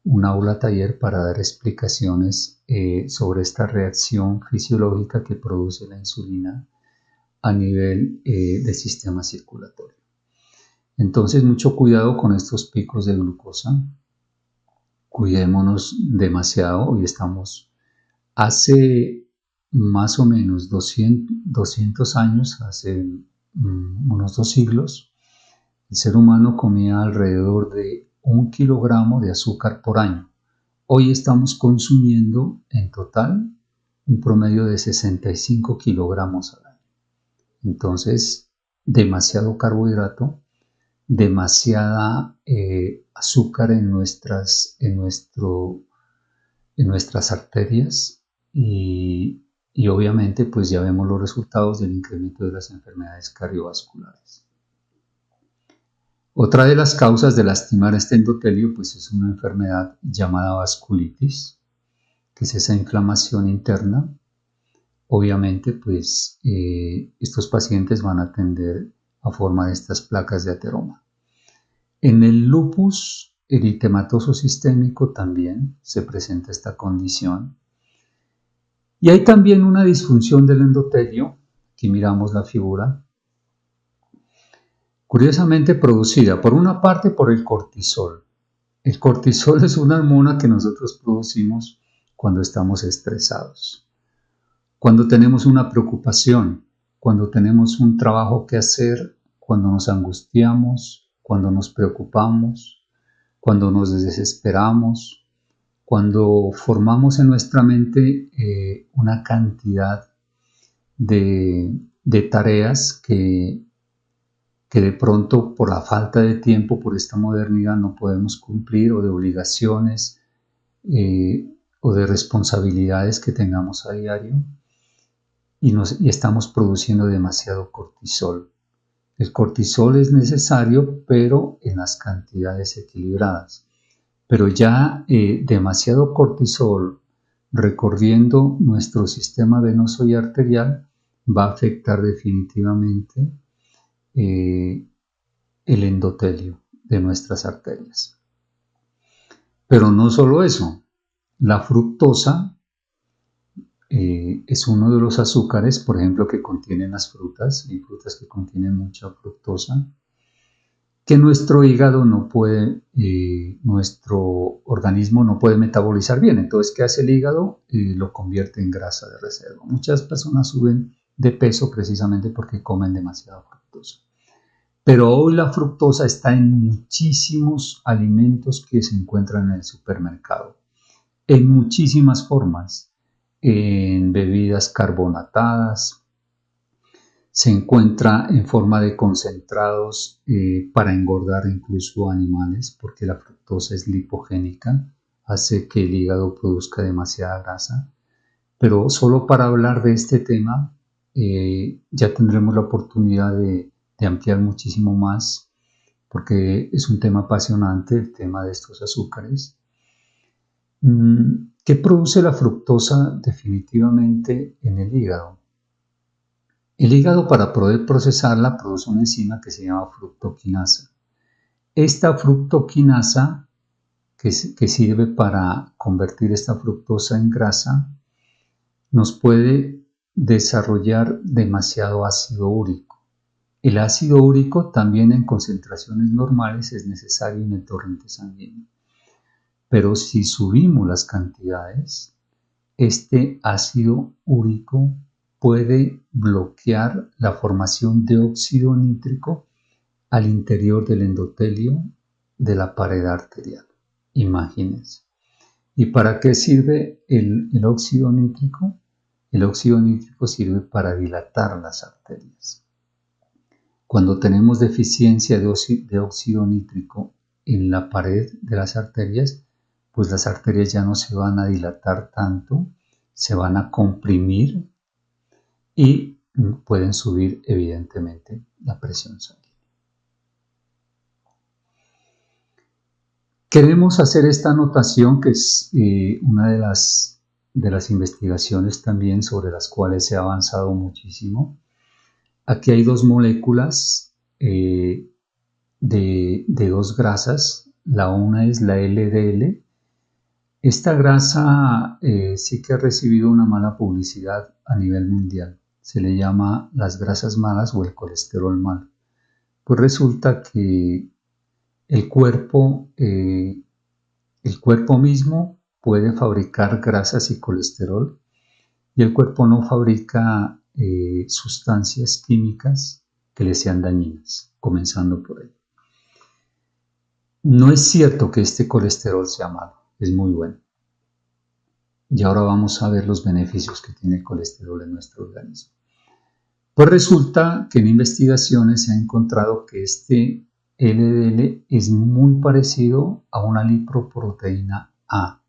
un aula taller para dar explicaciones sobre esta reacción fisiológica que produce la insulina a nivel del sistema circulatorio. Entonces, mucho cuidado con estos picos de glucosa. Cuidémonos demasiado. Hoy estamos hace más o menos 200 años, hace unos 2 siglos, el ser humano comía alrededor de 1 kilogramo de azúcar por año. Hoy estamos consumiendo en total un promedio de 65 kilogramos al año. Entonces, demasiado carbohidrato, demasiada azúcar en nuestras arterias y obviamente pues ya vemos los resultados del incremento de las enfermedades cardiovasculares. Otra de las causas de lastimar este endotelio pues es una enfermedad llamada vasculitis, que es esa inflamación interna. Obviamente pues estos pacientes van a tender a formar estas placas de ateroma. En el lupus eritematoso sistémico también se presenta esta condición. Y hay también una disfunción del endotelio, aquí miramos la figura, curiosamente producida por una parte por el cortisol. El cortisol es una hormona que nosotros producimos cuando estamos estresados, cuando tenemos una preocupación, cuando tenemos un trabajo que hacer, cuando nos angustiamos, cuando nos preocupamos, cuando nos desesperamos, cuando formamos en nuestra mente una cantidad de tareas que de pronto por la falta de tiempo, por esta modernidad no podemos cumplir, o de obligaciones o de responsabilidades que tengamos a diario, y estamos produciendo demasiado cortisol. El cortisol es necesario, pero en las cantidades equilibradas. Pero ya demasiado cortisol recorriendo nuestro sistema venoso y arterial va a afectar definitivamente el endotelio de nuestras arterias. Pero no solo eso, la fructosa es uno de los azúcares, por ejemplo, que contienen las frutas. Hay frutas que contienen mucha fructosa, que nuestro hígado no puede, nuestro organismo no puede metabolizar bien. Entonces, ¿qué hace el hígado? Lo convierte en grasa de reserva. Muchas personas suben de peso precisamente porque comen demasiada fructosa. Pero hoy la fructosa está en muchísimos alimentos que se encuentran en el supermercado, en muchísimas formas, en bebidas carbonatadas, se encuentra en forma de concentrados para engordar incluso animales, porque la fructosa es lipogénica, hace que el hígado produzca demasiada grasa. Pero solo para hablar de este tema ya tendremos la oportunidad de ampliar muchísimo más, porque es un tema apasionante, el tema de estos azúcares. ¿Qué produce la fructosa definitivamente en el hígado? El hígado, para poder procesarla, produce una enzima que se llama fructoquinasa. Esta fructoquinasa, que sirve para convertir esta fructosa en grasa, nos puede desarrollar demasiado ácido úrico. El ácido úrico también en concentraciones normales es necesario en el torrente sanguíneo. Pero si subimos las cantidades, este ácido úrico puede bloquear la formación de óxido nítrico al interior del endotelio de la pared arterial. Imagínense. ¿Y para qué sirve el óxido nítrico? El óxido nítrico sirve para dilatar las arterias. Cuando tenemos deficiencia de óxido nítrico en la pared de las arterias, pues las arterias ya no se van a dilatar tanto, se van a comprimir y pueden subir evidentemente la presión sanguínea. Queremos hacer esta anotación, que es una de las investigaciones también sobre las cuales se ha avanzado muchísimo. Aquí hay dos moléculas de dos grasas. La una es la LDL. Esta grasa sí que ha recibido una mala publicidad a nivel mundial. Se le llama las grasas malas o el colesterol malo. Pues resulta que el cuerpo mismo puede fabricar grasas y colesterol, y el cuerpo no fabrica sustancias químicas que le sean dañinas, comenzando por él. No es cierto que este colesterol sea malo, es muy bueno. Y ahora vamos a ver los beneficios que tiene el colesterol en nuestro organismo. Pues resulta que en investigaciones se ha encontrado que este LDL es muy parecido a una lipoproteína A,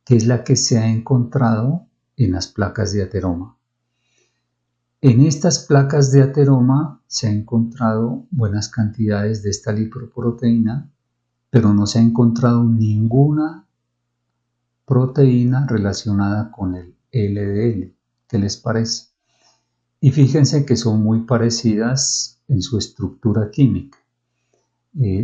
que es la que se ha encontrado en las placas de ateroma. En estas placas de ateroma se han encontrado buenas cantidades de esta lipoproteína, pero no se ha encontrado ninguna proteína relacionada con el LDL. ¿Qué les parece? Y fíjense que son muy parecidas en su estructura química.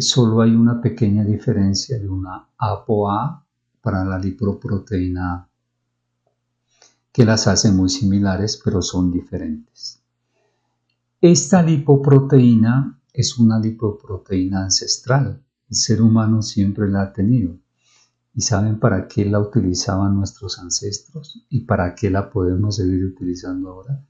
Solo hay una pequeña diferencia de una ApoA para la lipoproteína A, que las hace muy similares, pero son diferentes. Esta lipoproteína es una lipoproteína ancestral. El ser humano siempre la ha tenido. ¿Y saben para qué la utilizaban nuestros ancestros? ¿Y para qué la podemos seguir utilizando ahora?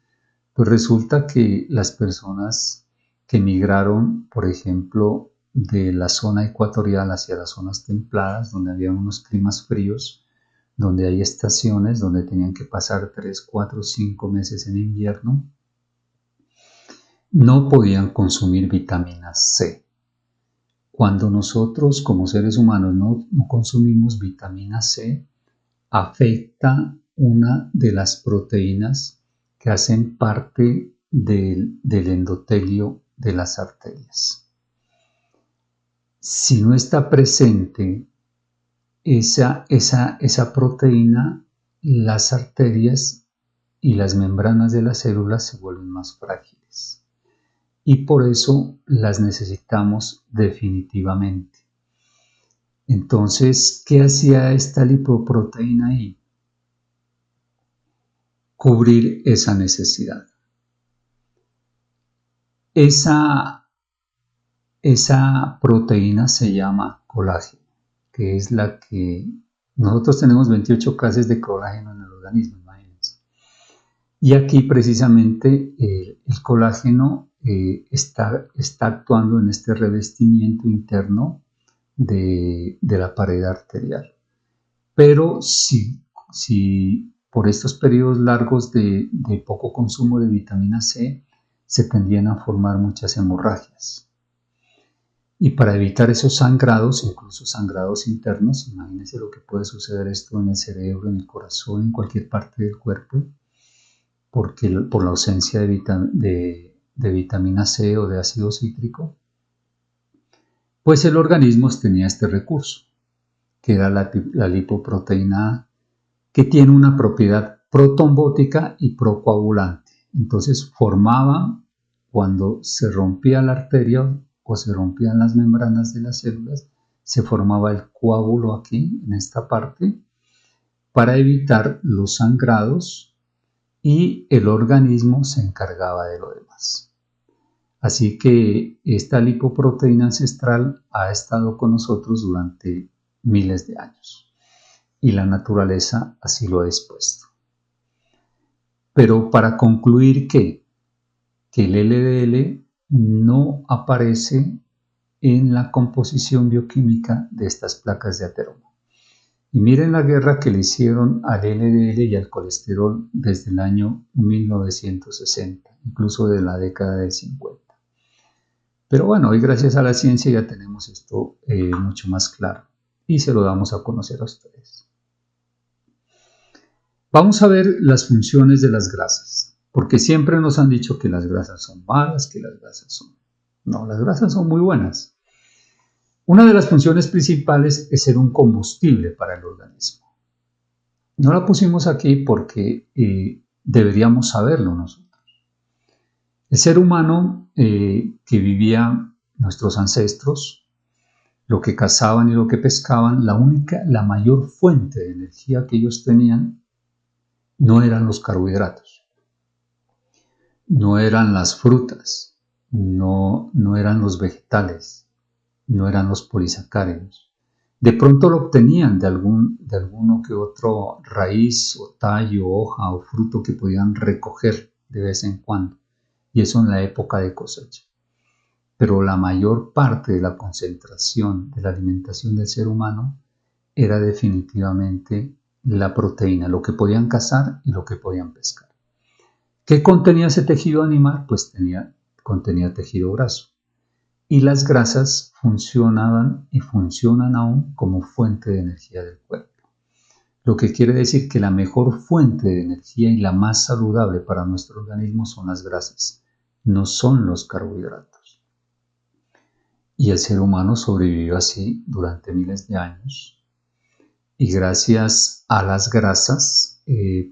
Pues resulta que las personas que migraron, por ejemplo, de la zona ecuatorial hacia las zonas templadas, donde había unos climas fríos, donde hay estaciones, donde tenían que pasar 3, 4, 5 meses en invierno, no podían consumir vitamina C. Cuando nosotros como seres humanos no consumimos vitamina C, afecta una de las proteínas que hacen parte del endotelio de las arterias. Si no está presente esa proteína, las arterias y las membranas de las células se vuelven más frágiles. Y por eso las necesitamos definitivamente. Entonces, ¿qué hacía esta lipoproteína ahí? Cubrir esa necesidad. Esa proteína se llama colágeno, que es la que nosotros tenemos 28 clases de colágeno en el organismo, imagínense. Y aquí precisamente el colágeno está actuando en este revestimiento interno de la pared arterial. Pero si por estos periodos largos de poco consumo de vitamina C se tendían a formar muchas hemorragias. Y para evitar esos sangrados, incluso sangrados internos, imagínense lo que puede suceder esto en el cerebro, en el corazón, en cualquier parte del cuerpo, por la ausencia de vitamina C o de ácido cítrico, pues el organismo tenía este recurso, que era la lipoproteína A, que tiene una propiedad protrombótica y procoagulante. Entonces formaba, cuando se rompía la arteria o se rompían las membranas de las células, se formaba el coágulo aquí, en esta parte, para evitar los sangrados, y el organismo se encargaba de lo demás. Así que esta lipoproteína ancestral ha estado con nosotros durante miles de años, y la naturaleza así lo ha dispuesto. Pero para concluir que el LDL no aparece en la composición bioquímica de estas placas de ateroma. Y miren la guerra que le hicieron al LDL y al colesterol desde el año 1960, incluso de la década del 50. Pero bueno, hoy gracias a la ciencia ya tenemos esto mucho más claro y se lo damos a conocer a ustedes. Vamos a ver las funciones de las grasas, porque siempre nos han dicho que las grasas son malas, que las grasas son... No, las grasas son muy buenas. Una de las funciones principales es ser un combustible para el organismo. No la pusimos aquí porque deberíamos saberlo nosotros. El ser humano que vivía, nuestros ancestros, lo que cazaban y lo que pescaban, la mayor fuente de energía que ellos tenían no eran los carbohidratos, no eran las frutas, no eran los vegetales, no eran los polisacáridos. De pronto lo obtenían de alguno que otro raíz o tallo, hoja o fruto que podían recoger de vez en cuando, y eso en la época de cosecha. Pero la mayor parte de la concentración de la alimentación del ser humano era definitivamente la proteína, lo que podían cazar y lo que podían pescar. ¿Qué contenía ese tejido animal? Pues contenía tejido graso. Y las grasas funcionaban y funcionan aún como fuente de energía del cuerpo. Lo que quiere decir que la mejor fuente de energía y la más saludable para nuestro organismo son las grasas, no son los carbohidratos. Y el ser humano sobrevivió así durante miles de años. Y gracias a las grasas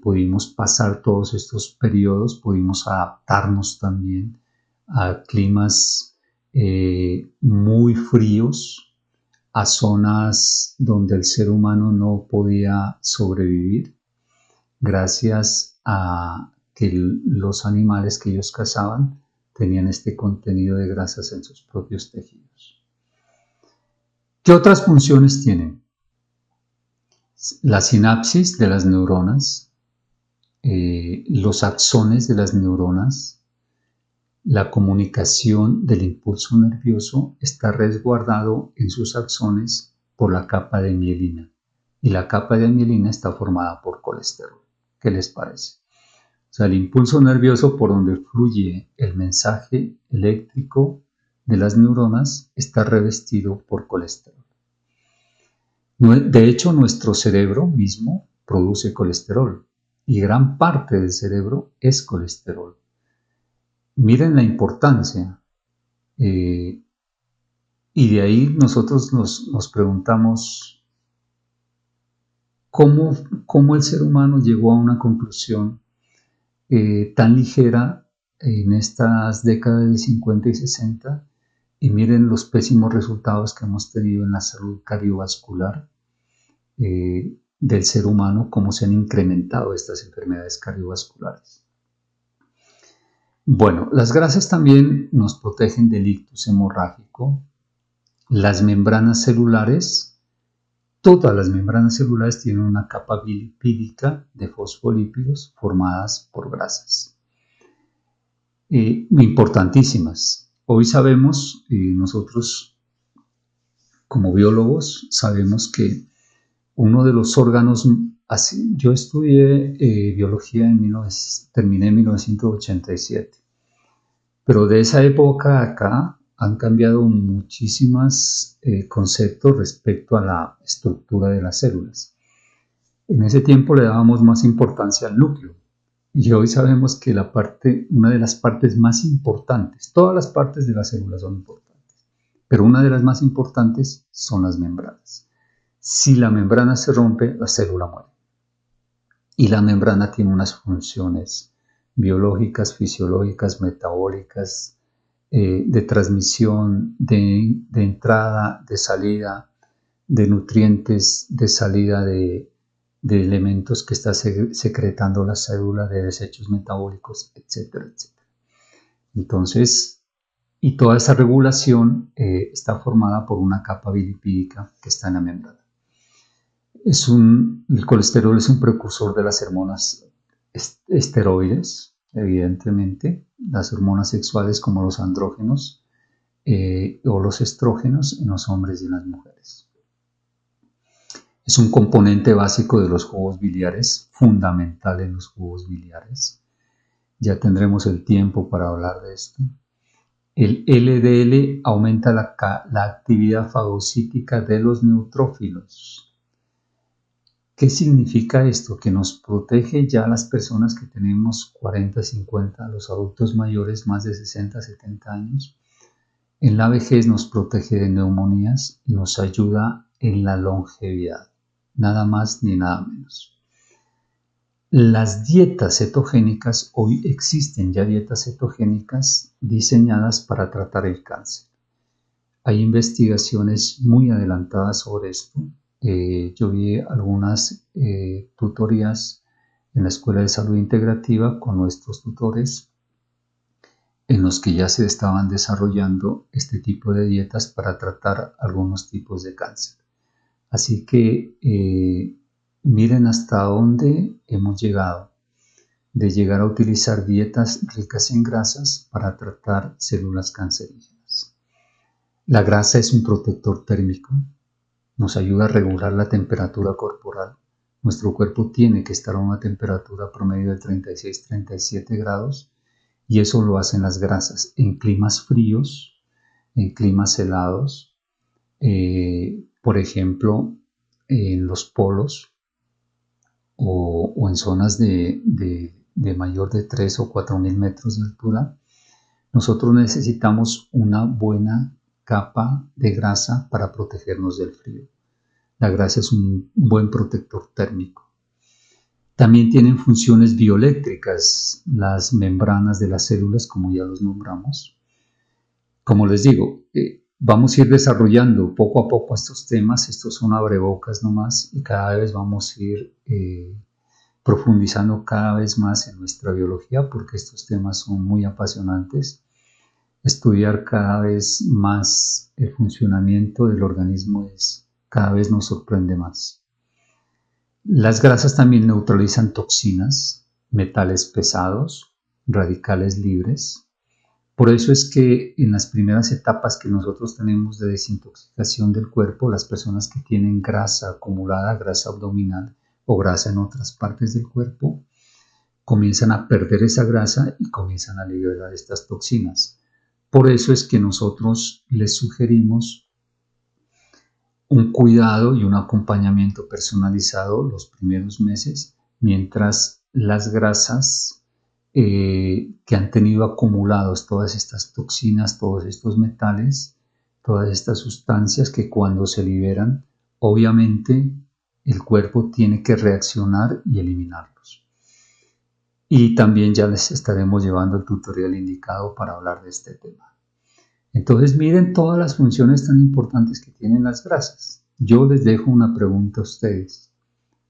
pudimos pasar todos estos periodos, pudimos adaptarnos también a climas muy fríos, a zonas donde el ser humano no podía sobrevivir, gracias a que los animales que ellos cazaban tenían este contenido de grasas en sus propios tejidos. ¿Qué otras funciones tienen? La sinapsis de las neuronas, los axones de las neuronas, la comunicación del impulso nervioso está resguardado en sus axones por la capa de mielina. Y la capa de mielina está formada por colesterol. ¿Qué les parece? O sea, el impulso nervioso por donde fluye el mensaje eléctrico de las neuronas está revestido por colesterol. De hecho, nuestro cerebro mismo produce colesterol y gran parte del cerebro es colesterol. Miren la importancia. Y de ahí nosotros nos preguntamos cómo el ser humano llegó a una conclusión tan ligera en estas décadas de 50 y 60, y miren los pésimos resultados que hemos tenido en la salud cardiovascular del ser humano, cómo se han incrementado estas enfermedades cardiovasculares. Bueno, las grasas también nos protegen del ictus hemorrágico. Las membranas celulares, todas las membranas celulares tienen una capa lipídica de fosfolípidos formadas por grasas. Importantísimas. Hoy sabemos, nosotros como biólogos, sabemos que uno de los órganos, yo estudié biología, terminé en 1987, pero de esa época acá han cambiado muchísimos conceptos respecto a la estructura de las células. En ese tiempo le dábamos más importancia al núcleo y hoy sabemos que una de las partes más importantes, todas las partes de la célula son importantes, pero una de las más importantes son las membranas. Si la membrana se rompe, la célula muere. Y la membrana tiene unas funciones biológicas, fisiológicas, metabólicas, de transmisión, de entrada, de salida, de nutrientes, de salida de elementos que está secretando la célula, de desechos metabólicos, etcétera, etcétera. Entonces, y toda esa regulación está formada por una capa bilipídica que está en la membrana. El colesterol es un precursor de las hormonas esteroides, evidentemente, las hormonas sexuales como los andrógenos o los estrógenos en los hombres y en las mujeres. Es un componente básico de los jugos biliares, fundamental en los jugos biliares. Ya tendremos el tiempo para hablar de esto. El LDL aumenta la actividad fagocítica de los neutrófilos. ¿Qué significa esto? Que nos protege ya a las personas que tenemos 40, 50, los adultos mayores más de 60, 70 años. En la vejez nos protege de neumonías y nos ayuda en la longevidad. Nada más ni nada menos. Las dietas cetogénicas, hoy existen ya dietas cetogénicas diseñadas para tratar el cáncer. Hay investigaciones muy adelantadas sobre esto. Yo vi algunas tutorías en la Escuela de Salud Integrativa con nuestros tutores en los que ya se estaban desarrollando este tipo de dietas para tratar algunos tipos de cáncer. Así que miren hasta dónde hemos llegado, de llegar a utilizar dietas ricas en grasas para tratar células cancerígenas. La grasa es un protector térmico, nos ayuda a regular la temperatura corporal. Nuestro cuerpo tiene que estar a una temperatura promedio de 36-37 grados y eso lo hacen las grasas en climas fríos, en climas helados, por ejemplo, en los polos o en zonas de mayor de 3 o 4 mil metros de altura. Nosotros necesitamos una buena capa de grasa para protegernos del frío. La grasa es un buen protector térmico. También tienen funciones bioeléctricas las membranas de las células, como ya los nombramos. Como les digo, vamos a ir desarrollando poco a poco estos temas. Estos son abrebocas nomás y cada vez vamos a ir profundizando cada vez más en nuestra biología porque estos temas son muy apasionantes. Estudiar cada vez más el funcionamiento del organismo cada vez nos sorprende más. Las grasas también neutralizan toxinas, metales pesados, radicales libres. Por eso es que en las primeras etapas que nosotros tenemos de desintoxicación del cuerpo, las personas que tienen grasa acumulada, grasa abdominal o grasa en otras partes del cuerpo, comienzan a perder esa grasa y comienzan a liberar estas toxinas. Por eso es que nosotros les sugerimos un cuidado y un acompañamiento personalizado los primeros meses, mientras las grasas que han tenido acumulados todas estas toxinas, todos estos metales, todas estas sustancias que cuando se liberan, obviamente el cuerpo tiene que reaccionar y eliminarlos. Y también ya les estaremos llevando el tutorial indicado para hablar de este tema. Entonces miren todas las funciones tan importantes que tienen las grasas. Yo les dejo una pregunta a ustedes.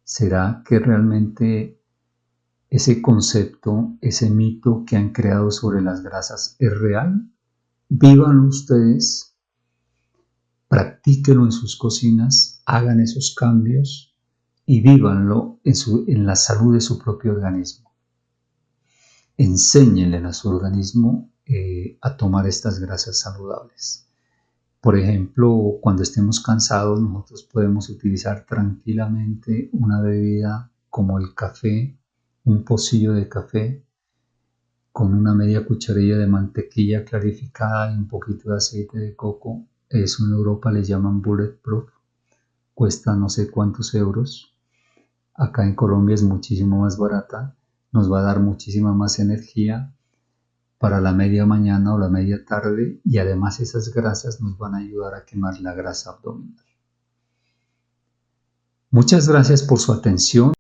¿Será que realmente ese concepto, ese mito que han creado sobre las grasas es real? Vívanlo ustedes, practíquenlo en sus cocinas, hagan esos cambios y vívanlo en la salud de su propio organismo. Enséñenle a su organismo a tomar estas grasas saludables. Por ejemplo, cuando estemos cansados, nosotros podemos utilizar tranquilamente una bebida como el café, un pocillo de café con una media cucharilla de mantequilla clarificada y un poquito de aceite de coco. Eso en Europa le llaman bulletproof, cuesta no sé cuántos euros. Acá en Colombia es muchísimo más barata, nos va a dar muchísima más energía para la media mañana o la media tarde y además esas grasas nos van a ayudar a quemar la grasa abdominal. Muchas gracias por su atención.